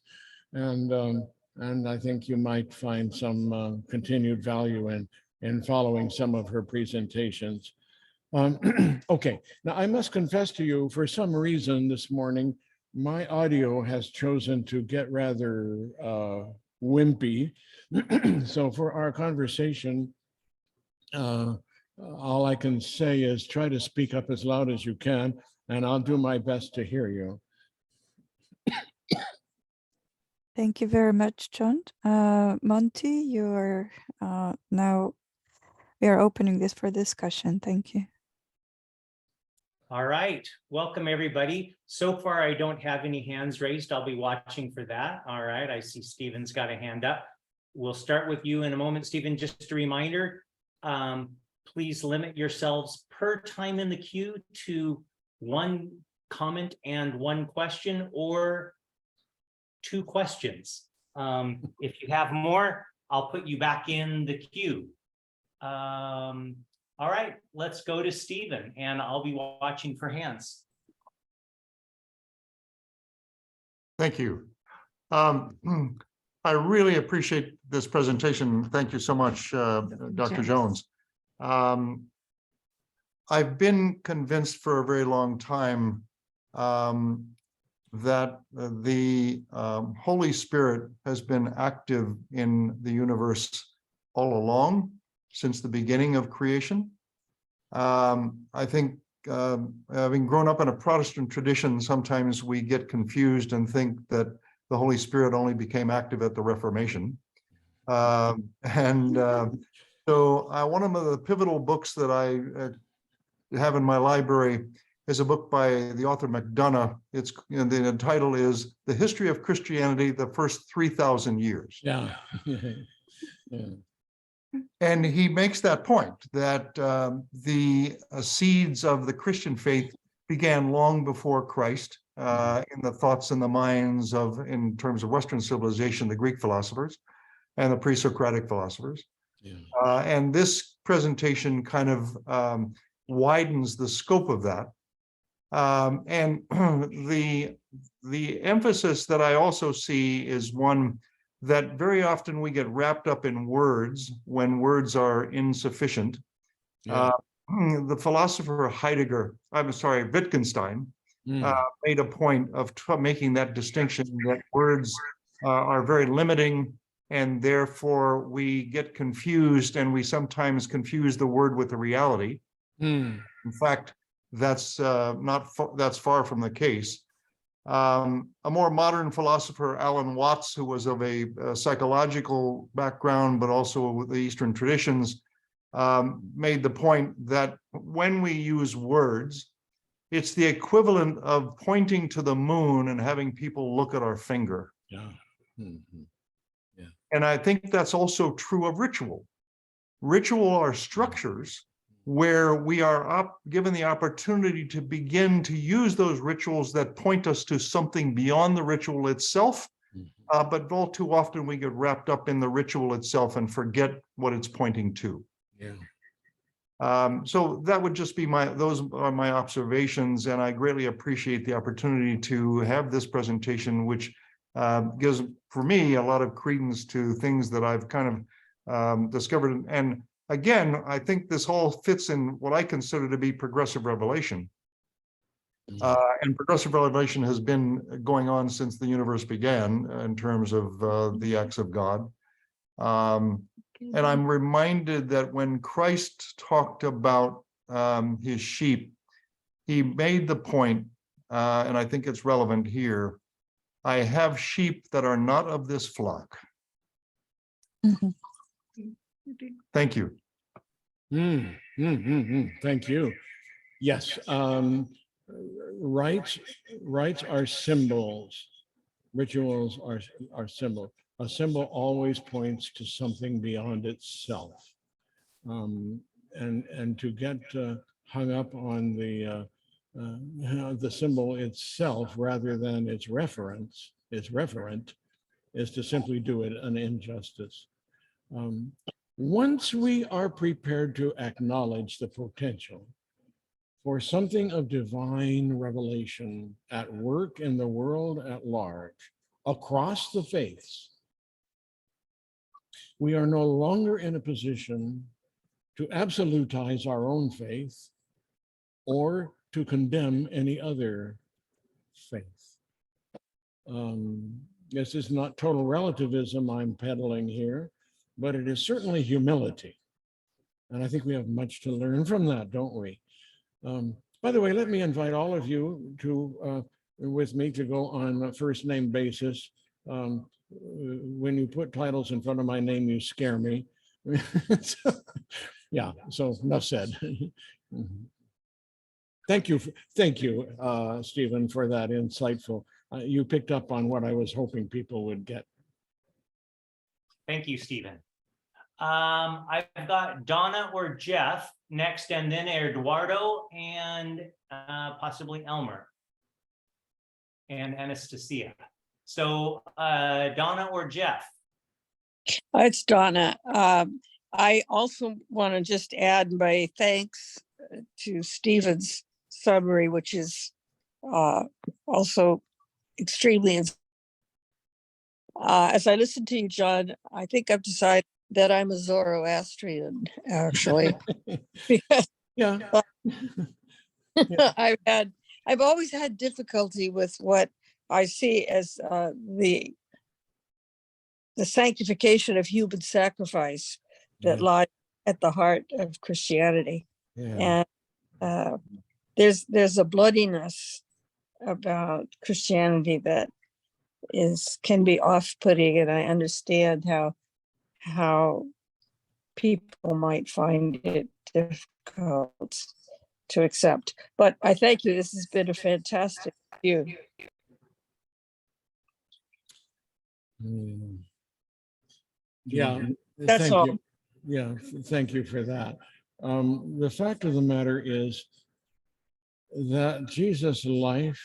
And I think you might find some continued value in following some of her presentations. Okay, now I must confess to you, for some reason this morning, my audio has chosen to get rather wimpy. So for our conversation, all I can say is try to speak up as loud as you can, and I'll do my best to hear you. Thank you very much, John. Monty, you're now, we are opening this for discussion. Thank you. All right, welcome everybody. So far, I don't have any hands raised. I'll be watching for that. All right, I see Stephen's got a hand up. We'll start with you in a moment, Stephen. Just a reminder, please limit yourselves per time in the queue to one comment and one question, or 2 questions. If you have more, I'll put you back in the queue. All right, let's go to Stephen, and I'll be watching for hands. Thank you. I really appreciate this presentation. Thank you so much, Dr. Jones. I've been convinced for a very long time that the Holy Spirit has been active in the universe all along, since the beginning of creation. I think having grown up in a Protestant tradition, sometimes we get confused and think that the Holy Spirit only became active at the Reformation. So one of the pivotal books that I have in my library is a book by the author McDonough. It's, the title is The History of Christianity, the First 3,000 Years. Yeah. Yeah. And he makes that point that the seeds of the Christian faith began long before Christ in the thoughts and the minds of, in terms of Western civilization, the Greek philosophers and the pre-Socratic philosophers. Yeah. And this presentation kind of widens the scope of that. And the emphasis that I also see is one that very often we get wrapped up in words when words are insufficient. Yeah. The philosopher Wittgenstein, made a point of making that distinction, that words are very limiting, and therefore we get confused, and we sometimes confuse the word with the reality. In fact, that's far from the case. A more modern philosopher, Alan Watts, who was of a psychological background, but also with the Eastern traditions, made the point that when we use words, it's the equivalent of pointing to the moon and having people look at our finger. Yeah. Mm-hmm. Yeah. And I think that's also true of ritual. Ritual are structures where we are given the opportunity to begin to use those rituals that point us to something beyond the ritual itself. But all too often we get wrapped up in the ritual itself and forget what it's pointing to. Yeah. So that would just be those are my observations, and I greatly appreciate the opportunity to have this presentation, which gives, for me, a lot of credence to things that I've kind of discovered. And again, I think this all fits in what I consider to be progressive revelation. And progressive revelation has been going on since the universe began in terms of the acts of God. And I'm reminded that when Christ talked about his sheep, he made the point, and I think it's relevant here, I have sheep that are not of this flock. Thank you. Thank you. Yes. Rites are symbols. Rituals are symbols. A symbol always points to something beyond itself. And to get hung up on the symbol itself rather than its reference, its referent, is to simply do it an injustice. Once we are prepared to acknowledge the potential for something of divine revelation at work in the world at large, across the faiths, we are no longer in a position to absolutize our own faith or to condemn any other faith. This is not total relativism I'm peddling here, but it is certainly humility. And I think we have much to learn from that, don't we? By the way, let me invite all of you to, with me, to go on a first name basis. When you put titles in front of my name, you scare me. So, yeah, so enough said. Thank you, Stephen, for that insightful. You picked up on what I was hoping people would get. Thank you, Stephen. I've got Donna or Jeff next, and then Eduardo and possibly Elmer and Anastasia. So Donna or Jeff? It's Donna. I also want to just add my thanks to Stephen's summary, which is also extremely. As I listen to you, John, I think I've decided that I'm a Zoroastrian, actually. Because Yeah. I've always had difficulty with what I see as the sanctification of human sacrifice that lies at the heart of Christianity. Yeah. And there's a bloodiness about Christianity that can be off-putting, and I understand how people might find it difficult to accept. But I thank you. This has been a fantastic view. Yeah, That's thank all. you. Yeah, thank you for that. The fact of the matter is that Jesus' life,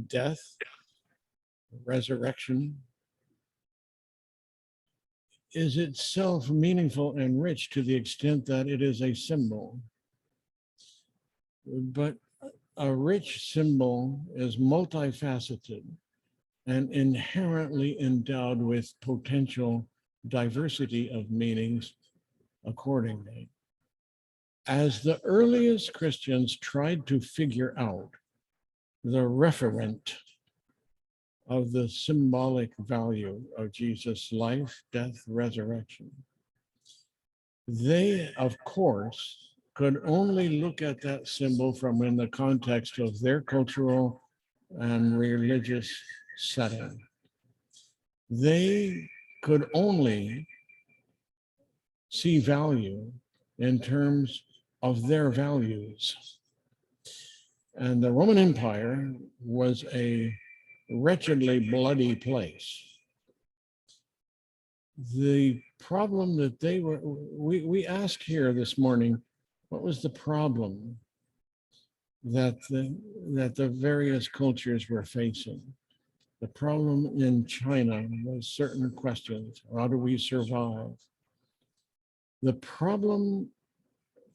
death, resurrection is itself meaningful and rich to the extent that it is a symbol. But a rich symbol is multifaceted and inherently endowed with potential diversity of meanings accordingly. As the earliest Christians tried to figure out the referent of the symbolic value of Jesus' life, death, resurrection, they, of course, could only look at that symbol from in the context of their cultural and religious setting. They could only see value in terms of their values. And the Roman Empire was a wretchedly bloody place. the problem that we asked here this morning, what was the problem that the various cultures were facing? The problem in China was certain questions. How do we survive? The problem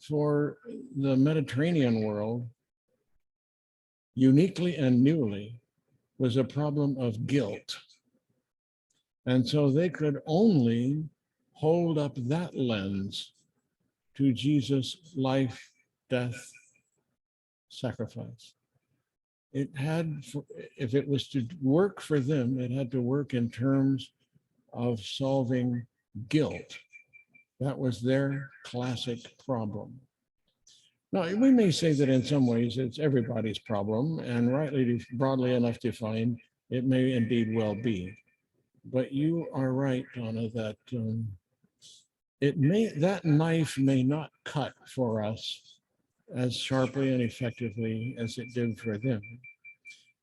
for the Mediterranean world, uniquely and newly, was a problem of guilt. And so they could only hold up that lens to Jesus' life, death, sacrifice. It had, if it was to work for them, it had to work in terms of solving guilt. That was their classic problem. Now, we may say that in some ways it's everybody's problem, and rightly, broadly enough defined, it may indeed well be. But you are right, Donna, that that knife may not cut for us as sharply and effectively as it did for them.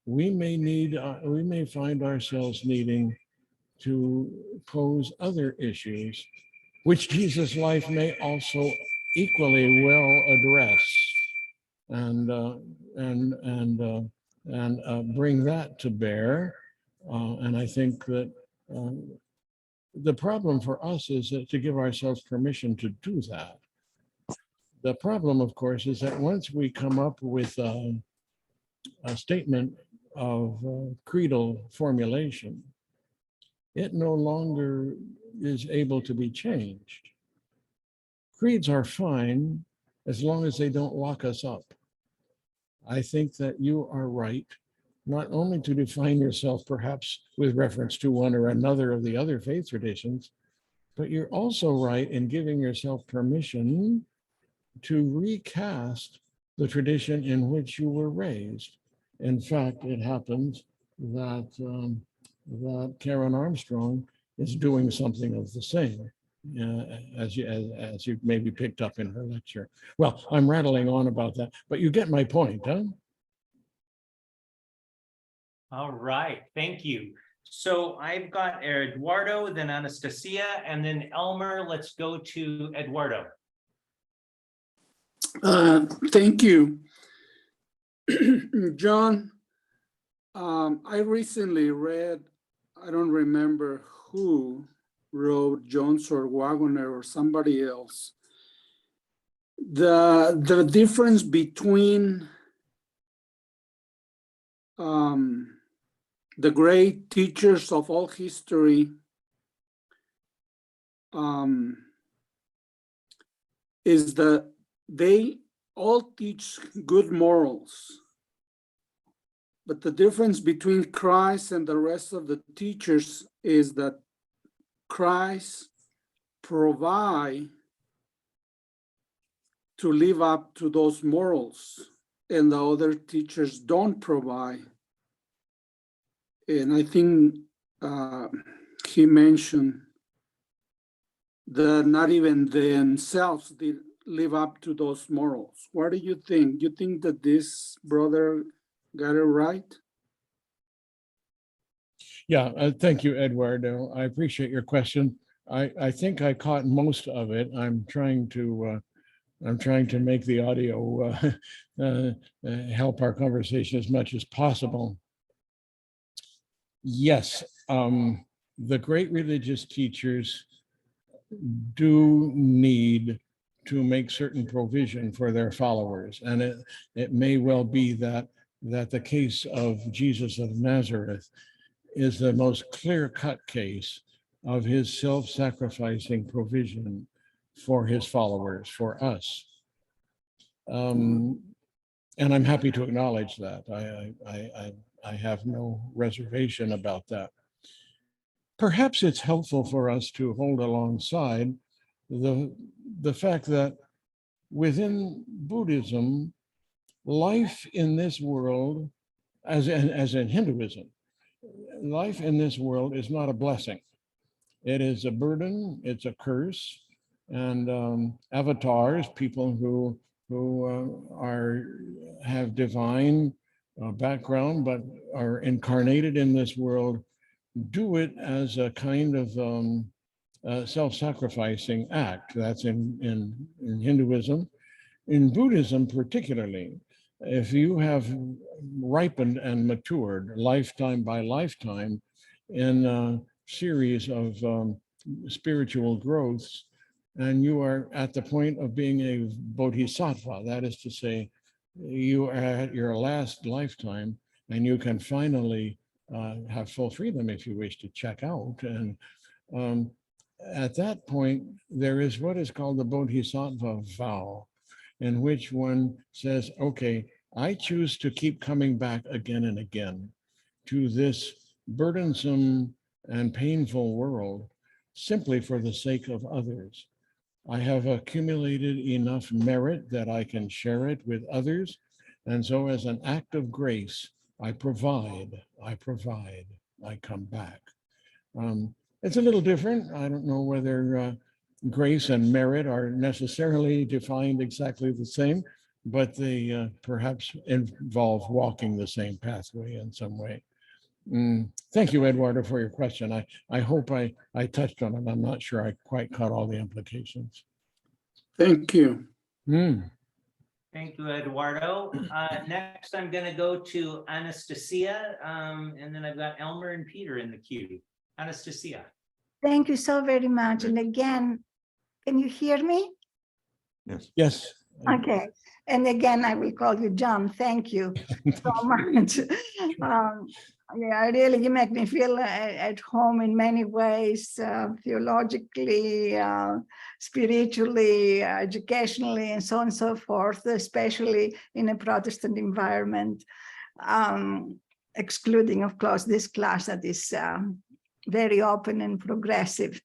We may find ourselves needing to pose other issues, which Jesus' life may also equally well address, and bring that to bear. And I think that the problem for us is to give ourselves permission to do that. The problem, of course, is that once we come up with a statement of creedal formulation, it no longer is able to be changed. Creeds are fine as long as they don't lock us up. I think that you are right, not only to define yourself perhaps with reference to one or another of the other faith traditions, but you're also right in giving yourself permission to recast the tradition in which you were raised. In fact, it happens that that Karen Armstrong is doing something of the same, as you maybe picked up in her lecture. Well, I'm rattling on about that, but you get my point, huh? All right, thank you. So I've got Eduardo, then Anastasia, and then Elmer. Let's go to Eduardo. Thank you. John, I recently read, I don't remember who wrote, Jones or Wagner or somebody else, the difference between the great teachers of all history is that they all teach good morals. But the difference between Christ and the rest of the teachers is that Christ provides to live up to those morals, and the other teachers don't provide. And I think he mentioned that not even themselves did live up to those morals. What do you think? Do you think that this brother got it right? Yeah, thank you, Eduardo. I appreciate your question. I think I caught most of it. I'm trying to make the audio help our conversation as much as possible. Yes, the great religious teachers do need to make certain provision for their followers. And it may well be that the case of Jesus of Nazareth is the most clear-cut case of his self-sacrificing provision for his followers, for us. And I'm happy to acknowledge that. I have no reservation about that. Perhaps it's helpful for us to hold alongside the fact that within Buddhism, life in this world, as in Hinduism, life in this world is not a blessing. It is a burden, it's a curse, and avatars, people who have divine background but are incarnated in this world, do it as a kind of self-sacrificing act. That's in Hinduism. In Buddhism, particularly, if you have ripened and matured lifetime by lifetime in a series of spiritual growths, and you are at the point of being a bodhisattva, that is to say, you are at your last lifetime and you can finally have full freedom if you wish to check out. And at that point, there is what is called the bodhisattva vow, in which one says, okay, I choose to keep coming back again and again to this burdensome and painful world simply for the sake of others. I have accumulated enough merit that I can share it with others. And so as an act of grace, I provide, I come back. It's a little different. I don't know whether grace and merit are necessarily defined exactly the same, but they perhaps involve walking the same pathway in some way. Thank you, Eduardo, for your question. I hope I touched on it. I'm not sure I quite caught all the implications. Thank you. Thank you, Eduardo. Next, I'm going to go to Anastasia, and then I've got Elmer and Peter in the queue. Anastasia. Thank you so very much. And again, can you hear me? Yes. Yes. Okay. And again, I will call you John. Thank you so much. Yeah, really, you make me feel at home in many ways, theologically, spiritually, educationally, and so on and so forth, especially in a Protestant environment, excluding, of course, this class that is very open and progressive.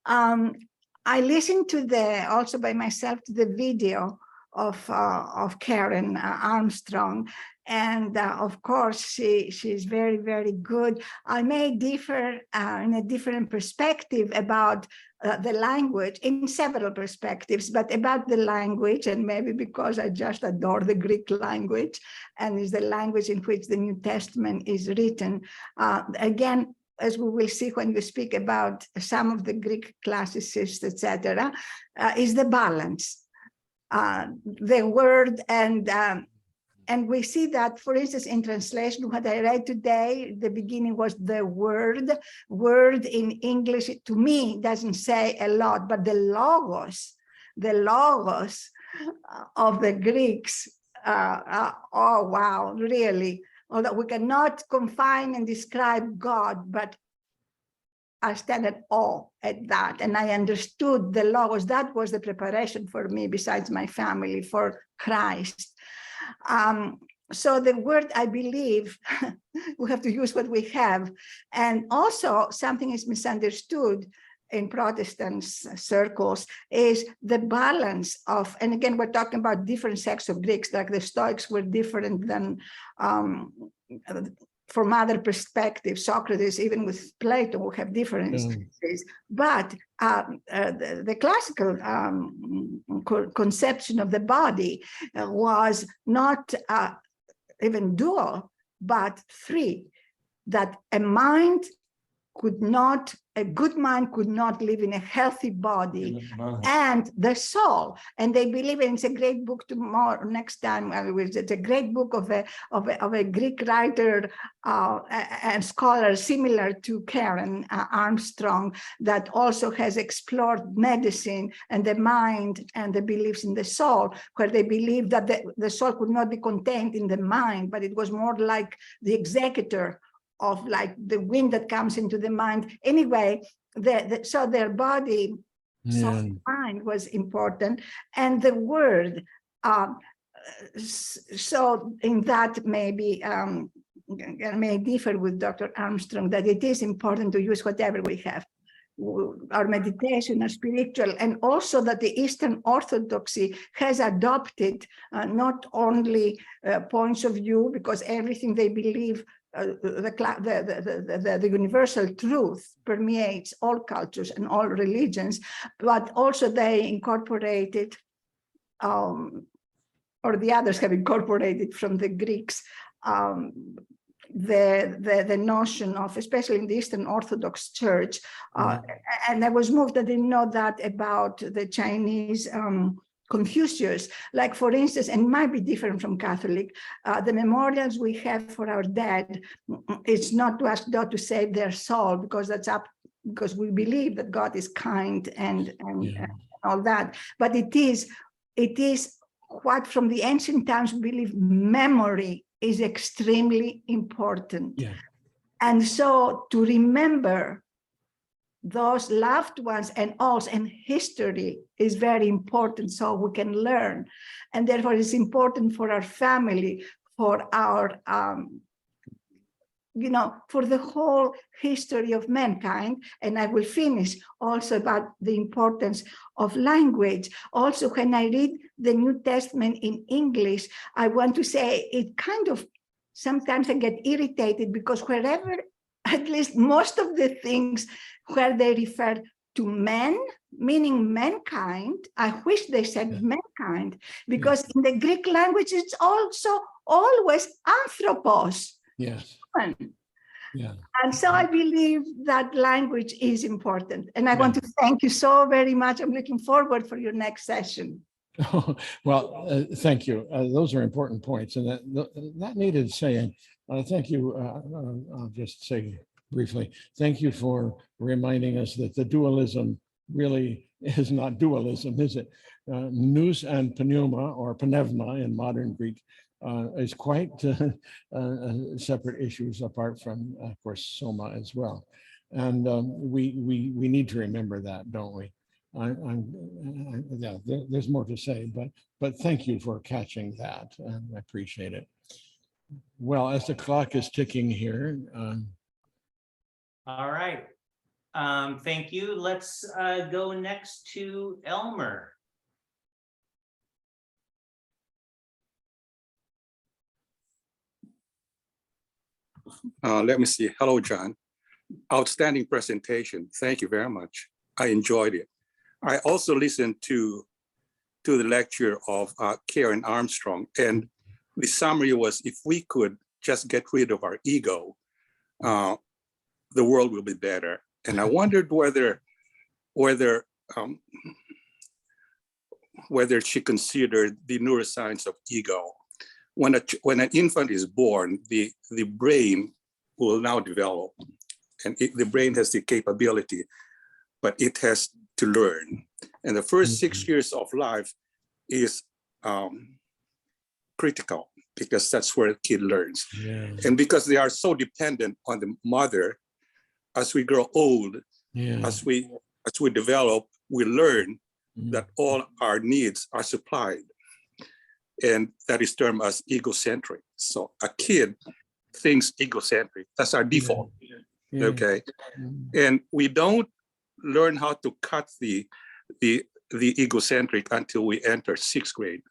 I listened to also by myself to the video of Karen Armstrong, and of course she's very, very good. I may differ in a different perspective about the language, in several perspectives, but about the language, and maybe because I just adore the Greek language and is the language in which the New Testament is written. Again, as we will see when we speak about some of the Greek classicists, etc., is the balance. The word, and we see that, for instance, in translation, what I read today, the beginning was the word. Word in English, to me, doesn't say a lot, but the logos of the Greeks, oh, wow, really. Although we cannot confine and describe God, but I stand at awe at that. And I understood the logos. That was the preparation for me, besides my family, for Christ. So the word, I believe, we have to use what we have. And also something is misunderstood in Protestant circles is the balance of, and again, we're talking about different sects of Greeks, like the Stoics were different than from other perspectives. Socrates, even with Plato, will have differences. But the classical conception of the body was not even dual, but three, that a good mind could not live in a healthy body, and the soul. And they believe, and it's a great book tomorrow, next time, it's a great book of a Greek writer and scholar similar to Karen Armstrong, that also has explored medicine and the mind and the beliefs in the soul, where they believe that the soul could not be contained in the mind, but it was more like the executor of like the wind that comes into the mind. Anyway, so their body, soul, mind was important, and the word. So in that maybe may differ with Dr. Armstrong, that it is important to use whatever we have. Our meditation, our spiritual, and also that the Eastern Orthodoxy has adopted not only points of view, because everything they believe, the universal truth permeates all cultures and all religions, but also they incorporated, or the others have incorporated from the Greeks, the notion of, especially in the Eastern Orthodox Church, and I was moved. I didn't know that about the Chinese Confucius. Like, for instance, and it might be different from Catholic, the memorials we have for our dead, it's not to ask God to save their soul, because that's up, because we believe that God is kind and all that. But it is what from the ancient times we believe memory is extremely important. Yeah. And so to remember those loved ones and also, and history is very important, so we can learn. And therefore it's important for our family, for our, for the whole history of mankind. And I will finish also about the importance of language. Also, when I read the New Testament in English, I want to say it kind of, sometimes I get irritated, because wherever, at least most of the things where they refer to men, meaning mankind, I wish they said mankind, because in the Greek language, it's also always anthropos. Yes. Yeah. And so I believe that language is important. And I want to thank you so very much. I'm looking forward for your next session. Well, thank you. Those are important points, and that needed saying. Thank you. I'll just say briefly, thank you for reminding us that the dualism really is not dualism, is it? Nous and pneuma, or pneuma in modern Greek, is quite separate issues apart from, of course, soma as well. And we need to remember that, don't we? Yeah, there's more to say, but thank you for catching that. I appreciate it. Well, as the clock is ticking here. All right. Thank you. Let's go next to Elmer. Let me see. Hello, John. Outstanding presentation. Thank you very much. I enjoyed it. I also listened to the lecture of Karen Armstrong, and the summary was, if we could just get rid of our ego, the world will be better. And I wondered whether she considered the neuroscience of ego. When an infant is born, the brain will now develop, and the brain has the capability, but it has to learn. And the first 6 years of life is critical, because that's where the kid learns. Yeah. And because they are so dependent on the mother, as we grow old, as we develop, we learn that all our needs are supplied. And that is termed as egocentric. So a kid thinks egocentric. That's our default. Okay. And we don't learn how to cut the egocentric until we enter 6th grade.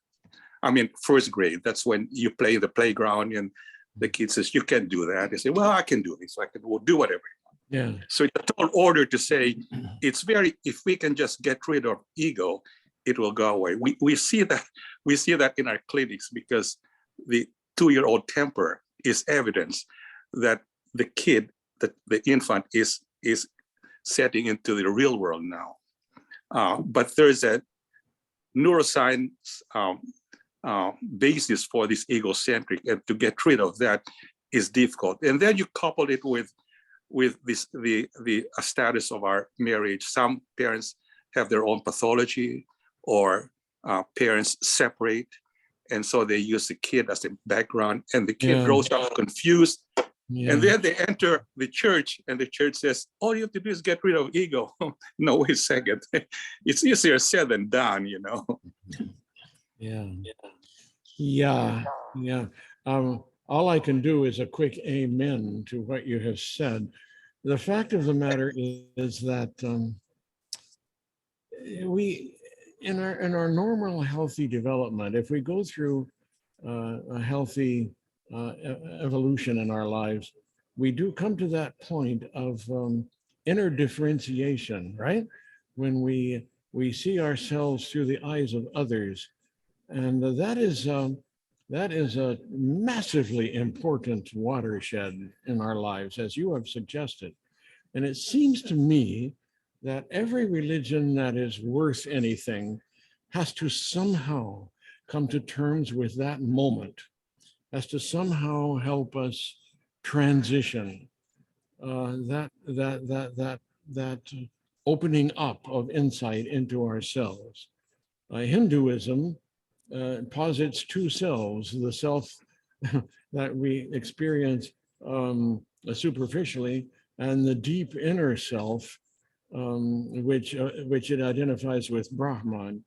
I mean, 1st grade. That's when you play the playground and the kid says, you can't do that. They say, well, I can do this. We'll do whatever. Yeah. So it's a tall order to say, if we can just get rid of ego, it will go away. We see that in our clinics, because the 2-year-old temper is evidence that the kid, that the infant is setting into the real world now. But there's a neuroscience basis for this egocentric, and to get rid of that is difficult. And then you couple it with the status of our marriage. Some parents have their own pathology, or parents separate, and so they use the kid as a background, and the kid grows up confused. And then they enter the church, and the church says, all you have to do is get rid of ego. No, wait a second. It's easier said than done, you know. Yeah. All I can do is a quick amen to what you have said. The fact of the matter is that we, in our normal healthy development, if we go through a healthy evolution in our lives, we do come to that point of inner differentiation, right? When we see ourselves through the eyes of others. And that is that is a massively important watershed in our lives, as you have suggested. And it seems to me that every religion that is worth anything has to somehow come to terms with that moment, has to somehow help us transition that opening up of insight into ourselves. Hinduism posits two selves: the self that we experience superficially, and the deep inner self, which it identifies with Brahman.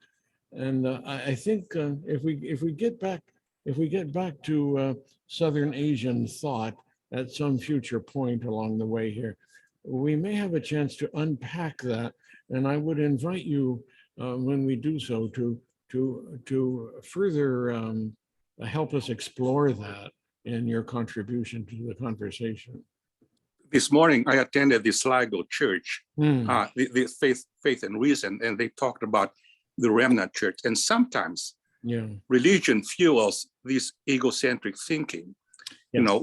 And I think if we get back to Southern Asian thought at some future point along the way here, we may have a chance to unpack that. And I would invite you when we do so to further help us explore that in your contribution to the conversation. This morning, I attended the Sligo church, the Faith and Reason, and they talked about the remnant church. And sometimes religion fuels this egocentric thinking. Yes. You know,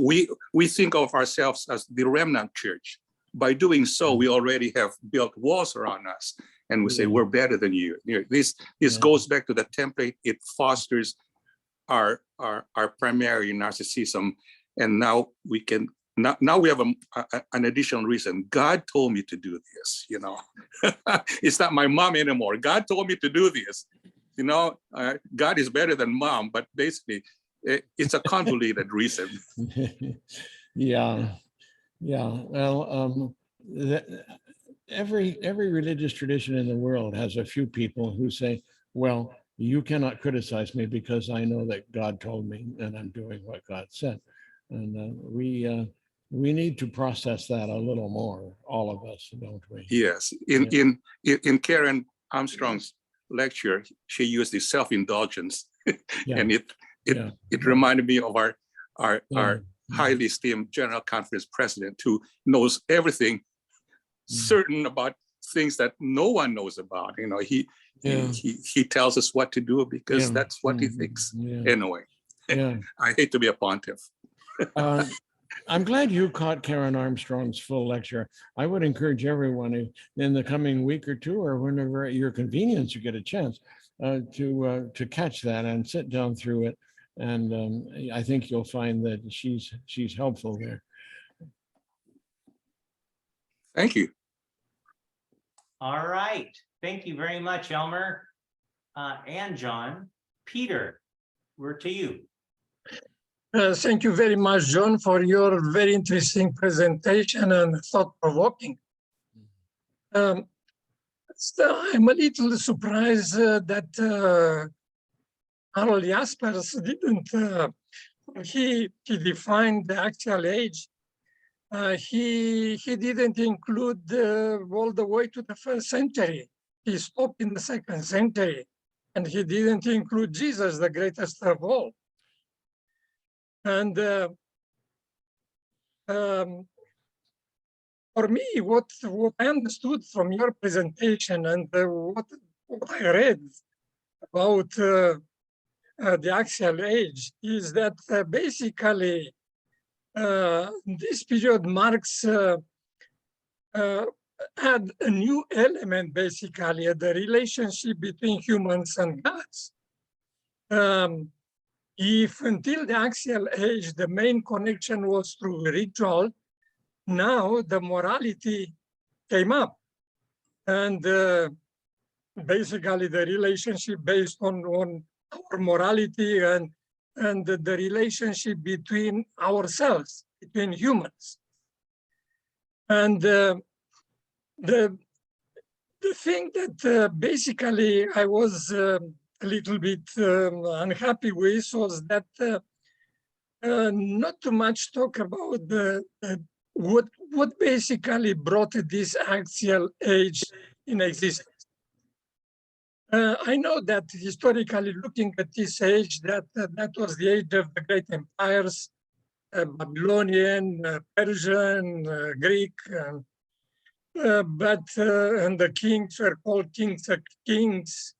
we think of ourselves as the remnant church. By doing so, we already have built walls around us, and we say we're better than you. This goes back to the template. It fosters our primary narcissism, and now we can. Now we have an additional reason. God told me to do this, you know. It's not my mom anymore. God told me to do this. You know, God is better than mom, but basically it's a convoluted reason. Yeah. Well, every religious tradition in the world has a few people who say, well, you cannot criticize me because I know that God told me and I'm doing what God said. And we need to process that a little more, all of us, don't we? Yes. In Karen Armstrong's lecture, she used the self-indulgence, and it reminded me of our highly esteemed General Conference president, who knows everything certain about things that no one knows about. You know, he tells us what to do because that's what he thinks. Anyway, I hate to be a pontiff. I'm glad you caught Karen Armstrong's full lecture. I would encourage everyone in the coming week or two, or whenever at your convenience you get a chance, to catch that and sit down through it. And I think you'll find that she's helpful there. Thank you. All right. Thank you very much, Elmer and John. Peter, we're to you. Thank you very much, John, for your very interesting presentation and thought-provoking. So I'm a little surprised that Harold Jaspers didn't, he defined the axial age. He didn't include all the way to the 1st century. He stopped in the 2nd century, and he didn't include Jesus, the greatest of all. And for me, what I understood from your presentation and what I read about the axial age is that basically this period marks add a new element, basically, the relationship between humans and gods. If until the axial age, the main connection was through ritual, now the morality came up. And basically the relationship based on our morality and the relationship between ourselves, between humans. And the thing that basically I was a little bit unhappy with was that not too much talk about what basically brought this axial age in existence. I know that historically looking at this age, that was the age of the great empires, Babylonian, Persian, Greek, and the kings were called kings of kings.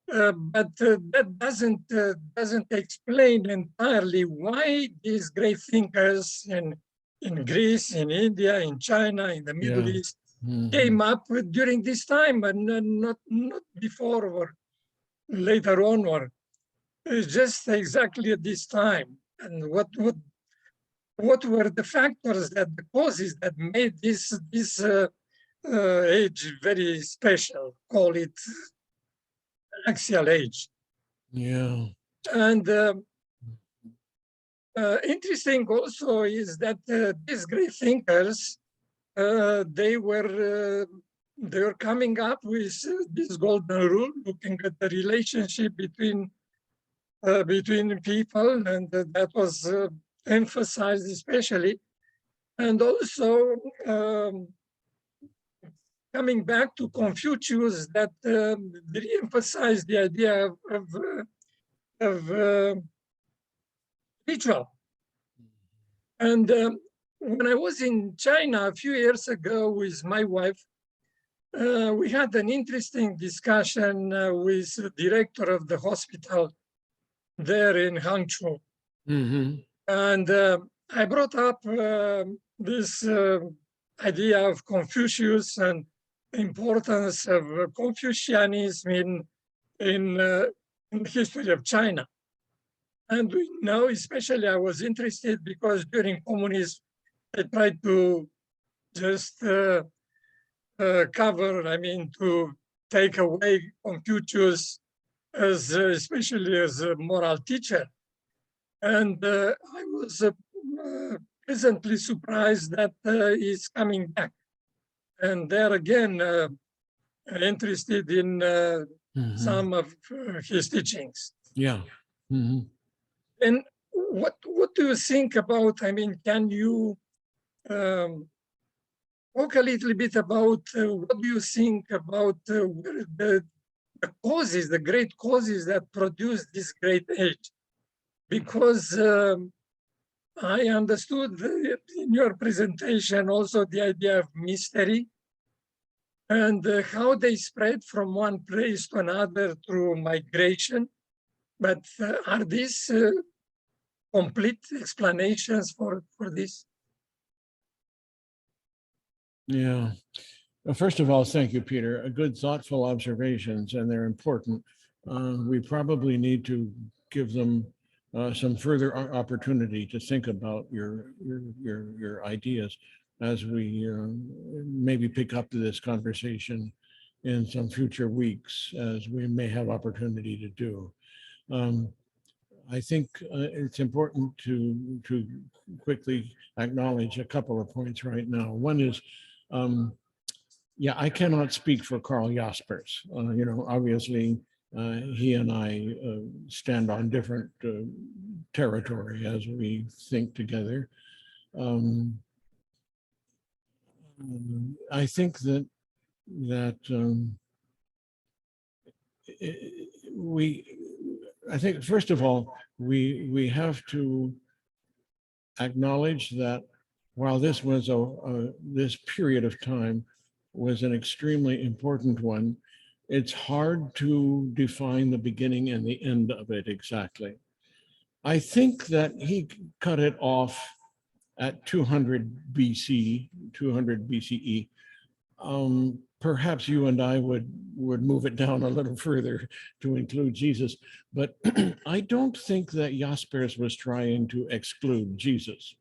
That doesn't explain entirely why these great thinkers in Greece, in India, in China, in the Middle East came up during this time, and not before or later onward. It's just exactly at this time. And what were the factors, the causes that made this age very special? Call it axial age. Yeah. And interesting also is that these great thinkers, they were coming up with this golden rule, looking at the relationship between people, and that was emphasized especially. And also coming back to Confucius, that re-emphasized the idea of ritual. And when I was in China a few years ago with my wife, we had an interesting discussion with the director of the hospital there in Hangzhou. And I brought up this idea of Confucius and the importance of Confucianism in the history of China. And we know, especially I was interested because during communism, they tried to just cover, to take away Confucius as especially as a moral teacher. And I was pleasantly surprised that he's coming back. And there again, interested in some of his teachings. Yeah. And what do you think about, can you talk a little bit about what do you think about the causes, the great causes that produce this great age? Because I understood in your presentation also the idea of mystery and how they spread from one place to another through migration. But are these complete explanations for this? Yeah. Well, first of all, thank you, Peter. A good, thoughtful observations, and they're important. We probably need to give them some further opportunity to think about your ideas as we maybe pick up to this conversation in some future weeks, as we may have opportunity to do. I think it's important to quickly acknowledge a couple of points right now. One is, yeah, I cannot speak for Carl Jaspers. Obviously, he and I stand on different territory as we think together. I think that I think first of all, we have to acknowledge that while this was this period of time was an extremely important one, it's hard to define the beginning and the end of it exactly. I think that he cut it off at 200 BC, 200 BCE. Perhaps you and I would move it down a little further to include Jesus, but I don't think that Jaspers was trying to exclude Jesus.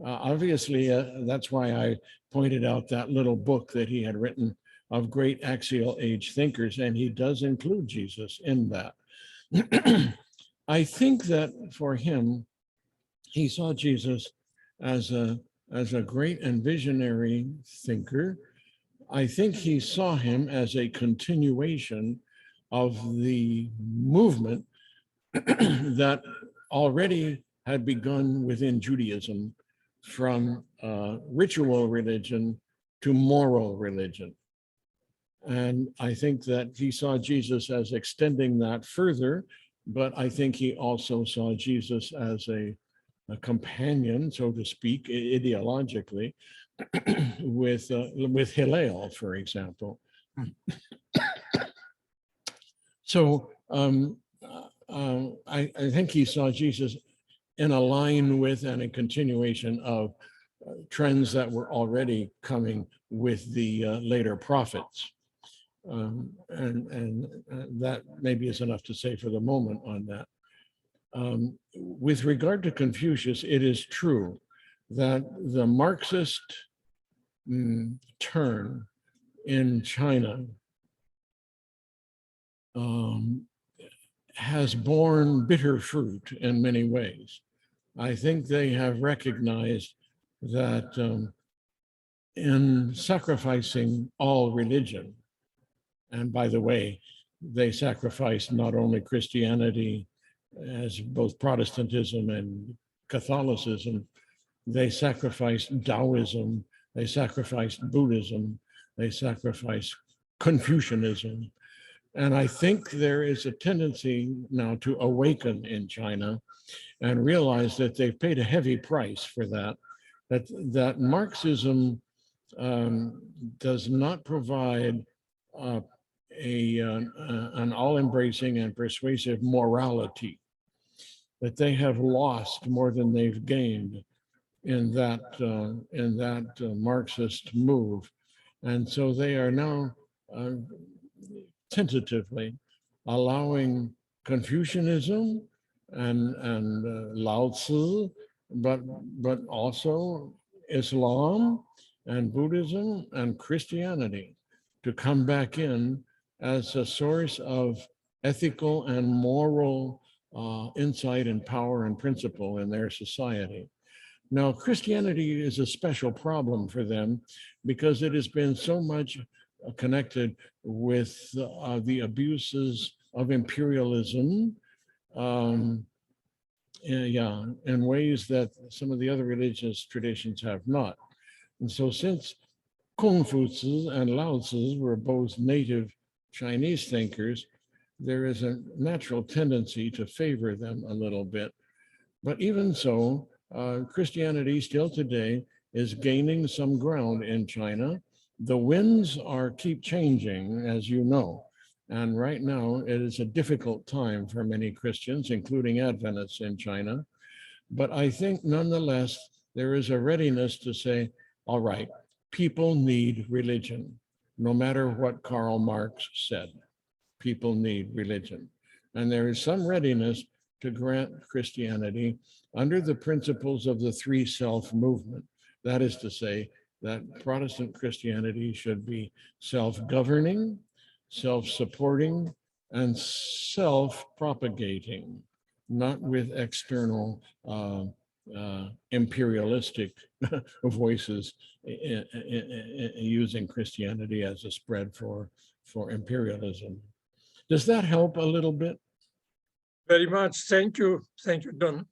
Obviously, that's why I pointed out that little book that he had written of great axial age thinkers, and he does include Jesus in that. I think that for him, he saw Jesus as a great and visionary thinker. I think he saw him as a continuation of the movement that already had begun within Judaism, from ritual religion to moral religion. And I think that he saw Jesus as extending that further, but I think he also saw Jesus as a companion, so to speak, ideologically, with Hillel, for example. So I think he saw Jesus in a line with and a continuation of trends that were already coming with the later prophets. And that maybe is enough to say for the moment on that. With regard to Confucius, it is true that the Marxist turn in China has borne bitter fruit in many ways. I think they have recognized that in sacrificing all religion, and by the way, they sacrificed not only Christianity as both Protestantism and Catholicism, they sacrificed Taoism, they sacrificed Buddhism, they sacrificed Confucianism. And I think there is a tendency now to awaken in China and realize that they've paid a heavy price for that, that Marxism does not provide an all-embracing and persuasive morality, that they have lost more than they've gained in that Marxist move. And so they are now tentatively allowing Confucianism and Lao Tzu, but also Islam and Buddhism and Christianity to come back in as a source of ethical and moral insight and power and principle in their society. Now, Christianity is a special problem for them because it has been so much connected with the abuses of imperialism, in ways that some of the other religious traditions have not. And so since Confucius and Lao Tzu were both native Chinese thinkers, there is a natural tendency to favor them a little bit. But even so, Christianity still today is gaining some ground in China. The winds keep changing, as you know. And right now, it is a difficult time for many Christians, including Adventists in China. But I think nonetheless, there is a readiness to say, all right, people need religion. No matter what Karl Marx said, people need religion. And there is some readiness to grant Christianity under the principles of the three self movement. That is to say that Protestant Christianity should be self-governing, self-supporting, and self-propagating, not with external imperialistic voices using Christianity as a spread for imperialism. Does that help a little bit? Very much. Thank you. Thank you, Don.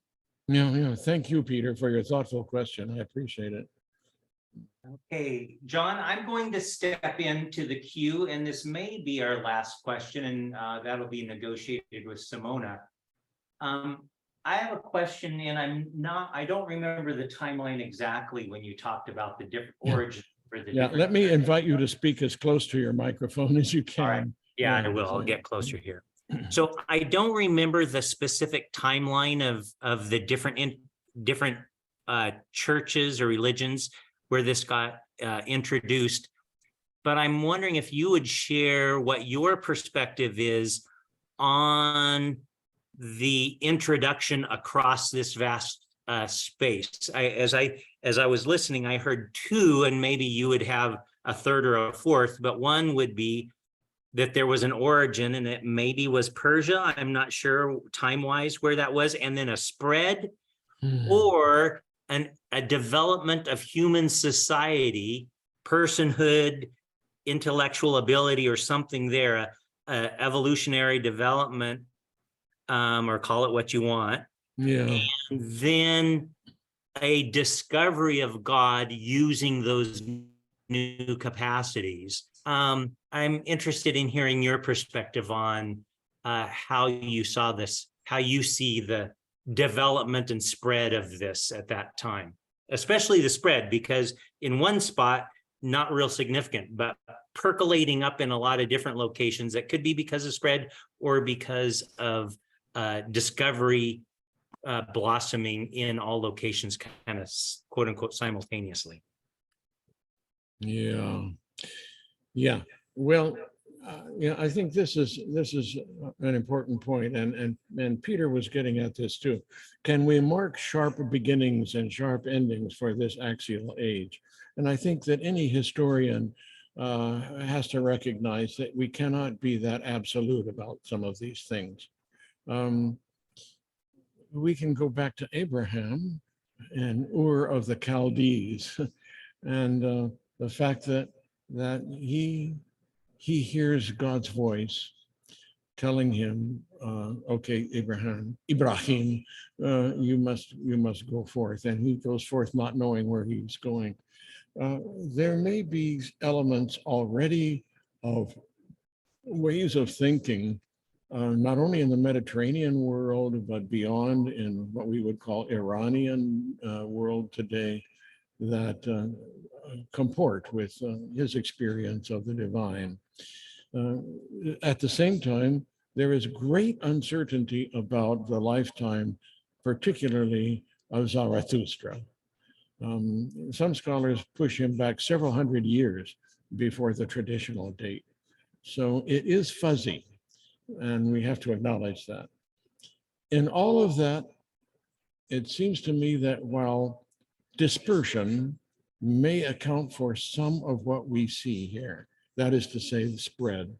Yeah. Thank you, Peter, for your thoughtful question. I appreciate it. Okay, John, I'm going to step into the queue, and this may be our last question, and that'll be negotiated with Simona. I have a question, and I don't remember the timeline exactly when you talked about the different origin for the different. Let me invite you to speak as close to your microphone as you can. All right. Yeah, I will. I'll get closer here. So I don't remember the specific timeline of the different churches or religions where this got introduced, but I'm wondering if you would share what your perspective is on the introduction across this vast space. As I was listening, I heard two, and maybe you would have a third or a fourth, but one would be that there was an origin, and it maybe was Persia. I'm not sure time-wise where that was, and then a spread, or a development of human society, personhood, intellectual ability, or something there, evolutionary development, or call it what you want. Yeah. And then a discovery of God using those new capacities. I'm interested in hearing your perspective on how you saw this, how you see the development and spread of this at that time, especially the spread, because in one spot, not real significant, but percolating up in a lot of different locations. That could be because of spread or because of discovery blossoming in all locations, kind of quote unquote simultaneously. Yeah. Well, I think this is an important point, and Peter was getting at this too. Can we mark sharp beginnings and sharp endings for this axial age? And I think that any historian has to recognize that we cannot be that absolute about some of these things. We can go back to Abraham and Ur of the Chaldees, and the fact that he hears God's voice telling him, okay, Ibrahim, you must go forth. And he goes forth not knowing where he's going. There may be elements already of ways of thinking, not only in the Mediterranean world, but beyond in what we would call Iranian world today, that comport with his experience of the divine. At the same time, there is great uncertainty about the lifetime, particularly of Zarathustra. Some scholars push him back several hundred years before the traditional date. So it is fuzzy, and we have to acknowledge that. In all of that, it seems to me that while dispersion may account for some of what we see here, that is to say, the spread,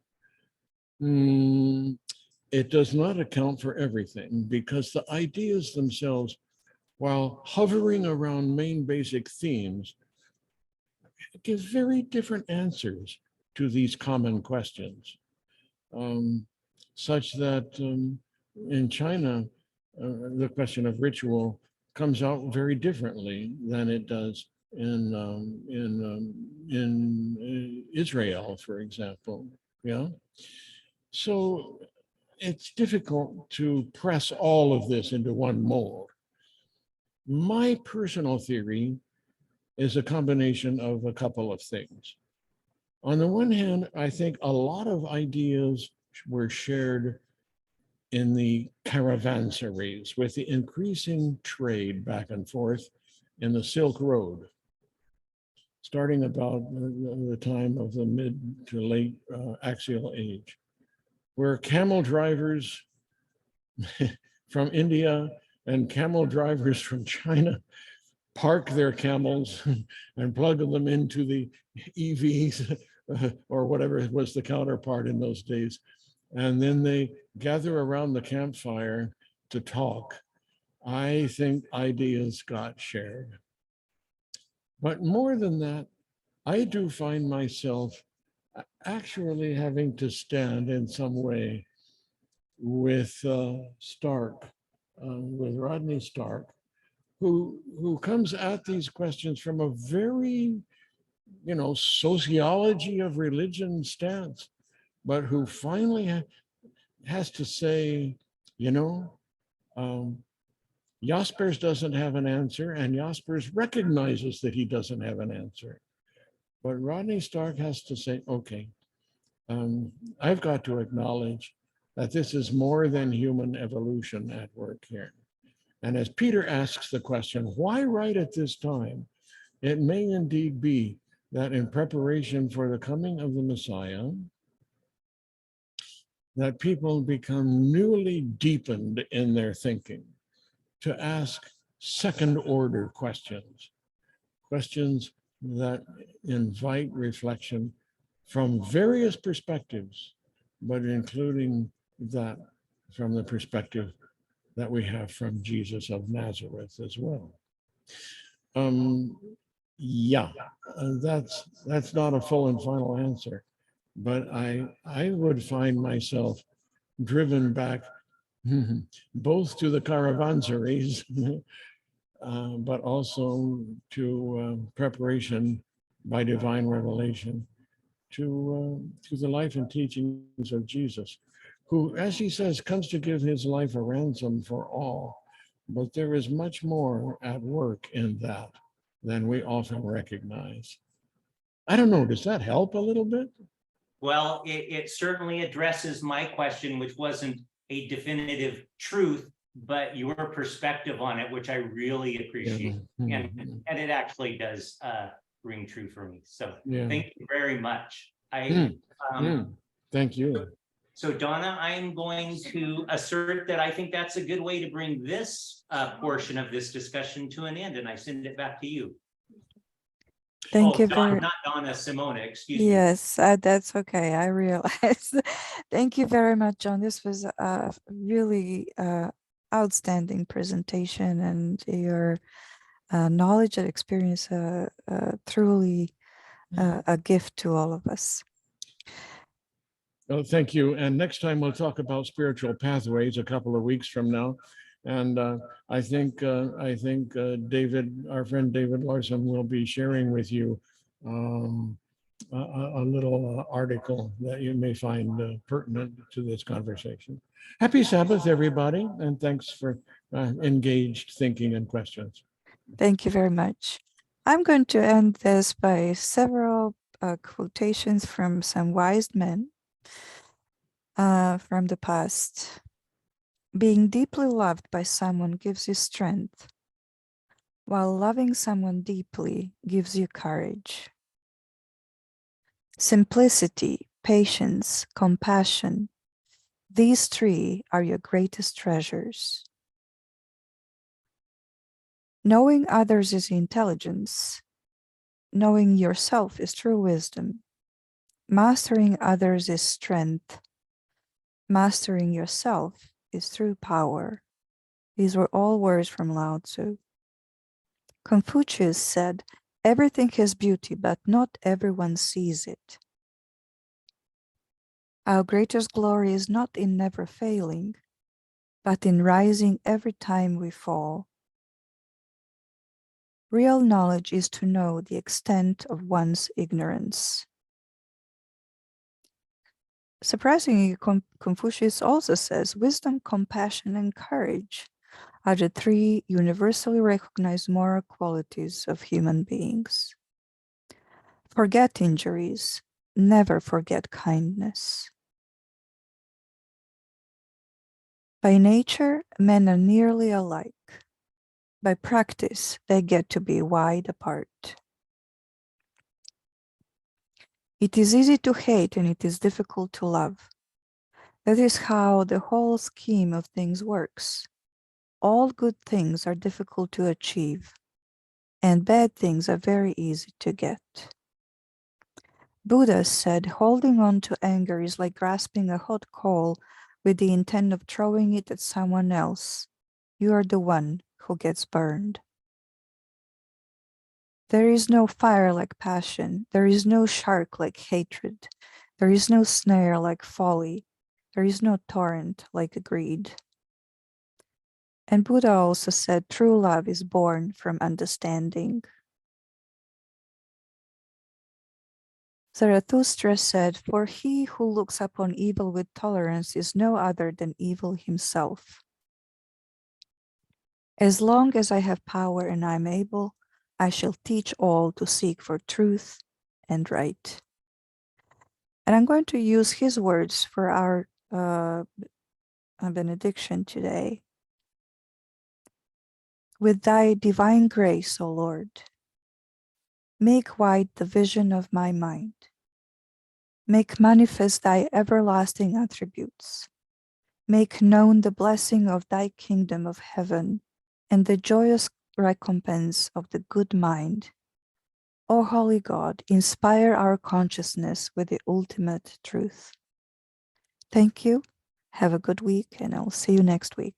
it does not account for everything, because the ideas themselves, while hovering around main basic themes, give very different answers to these common questions, such that in China, the question of ritual comes out very differently than it does in Israel, for example. Yeah. So it's difficult to press all of this into one mold. My personal theory is a combination of a couple of things. On the one hand, I think a lot of ideas were shared in the caravanseries with the increasing trade back and forth in the Silk Road, starting about the time of the mid to late Axial age, where camel drivers from India and camel drivers from China park their camels and plug them into the EVs or whatever was the counterpart in those days. And then they gather around the campfire to talk. I think ideas got shared. But more than that, I do find myself actually having to stand in some way with Stark, with Rodney Stark, who comes at these questions from a very, sociology of religion stance, but who finally has to say, Jaspers doesn't have an answer, and Jaspers recognizes that he doesn't have an answer. But Rodney Stark has to say, okay, I've got to acknowledge that this is more than human evolution at work here. And as Peter asks the question, why right at this time? It may indeed be that in preparation for the coming of the Messiah, that people become newly deepened in their thinking to ask second order questions, questions that invite reflection from various perspectives, but including that from the perspective that we have from Jesus of Nazareth as well. That's not a full and final answer, but I would find myself driven back both to the caravanseries, but also to preparation by divine revelation to the life and teachings of Jesus, who, as he says, comes to give his life a ransom for all. But there is much more at work in that than we often recognize. I don't know, does that help a little bit? Well, it certainly addresses my question, which wasn't a definitive truth, but your perspective on it, which I really appreciate. And it actually does ring true for me. So thank you very much. Thank you. So Donna, I'm going to assert that I think that's a good way to bring this portion of this discussion to an end, and I send it back to you. Thank you very Not Donna, Simona, excuse me. Yes, that's okay. I realize. Thank you very much, John. This was a really outstanding presentation, and your knowledge and experience truly a gift to all of us. Oh, thank you. And next time we'll talk about spiritual pathways a couple of weeks from now. And I think David, our friend David Larson, will be sharing with you a little article that you may find pertinent to this conversation. Happy Sabbath, everybody, and thanks for engaged thinking and questions. Thank you very much. I'm going to end this by several quotations from some wise men from the past. Being deeply loved by someone gives you strength, while loving someone deeply gives you courage. Simplicity, patience, compassion, these three are your greatest treasures. Knowing others is intelligence. Knowing yourself is true wisdom. Mastering others is strength. Mastering yourself is true power. These were all words from Lao Tzu. Confucius said, everything has beauty, but not everyone sees it. Our greatest glory is not in never failing, but in rising every time we fall. Real knowledge is to know the extent of one's ignorance. Surprisingly, Confucius also says wisdom, compassion, and courage are the three universally recognized moral qualities of human beings. Forget injuries, never forget kindness. By nature, men are nearly alike. By practice, they get to be wide apart. It is easy to hate and it is difficult to love. That is how the whole scheme of things works. All good things are difficult to achieve, and bad things are very easy to get. Buddha said holding on to anger is like grasping a hot coal with the intent of throwing it at someone else. You are the one who gets burned. There is no fire like passion. There is no shark like hatred. There is no snare like folly. There is no torrent like greed. And Buddha also said true love is born from understanding. Zarathustra said, for he who looks upon evil with tolerance is no other than evil himself. As long as I have power and I am able, I shall teach all to seek for truth and right. And I'm going to use his words for our benediction today. With thy divine grace, O Lord, make wide the vision of my mind. Make manifest thy everlasting attributes. Make known the blessing of thy kingdom of heaven and the joyous recompense of the good mind. O Holy God, inspire our consciousness with the ultimate truth. Thank you. Have a good week, and I'll see you next week.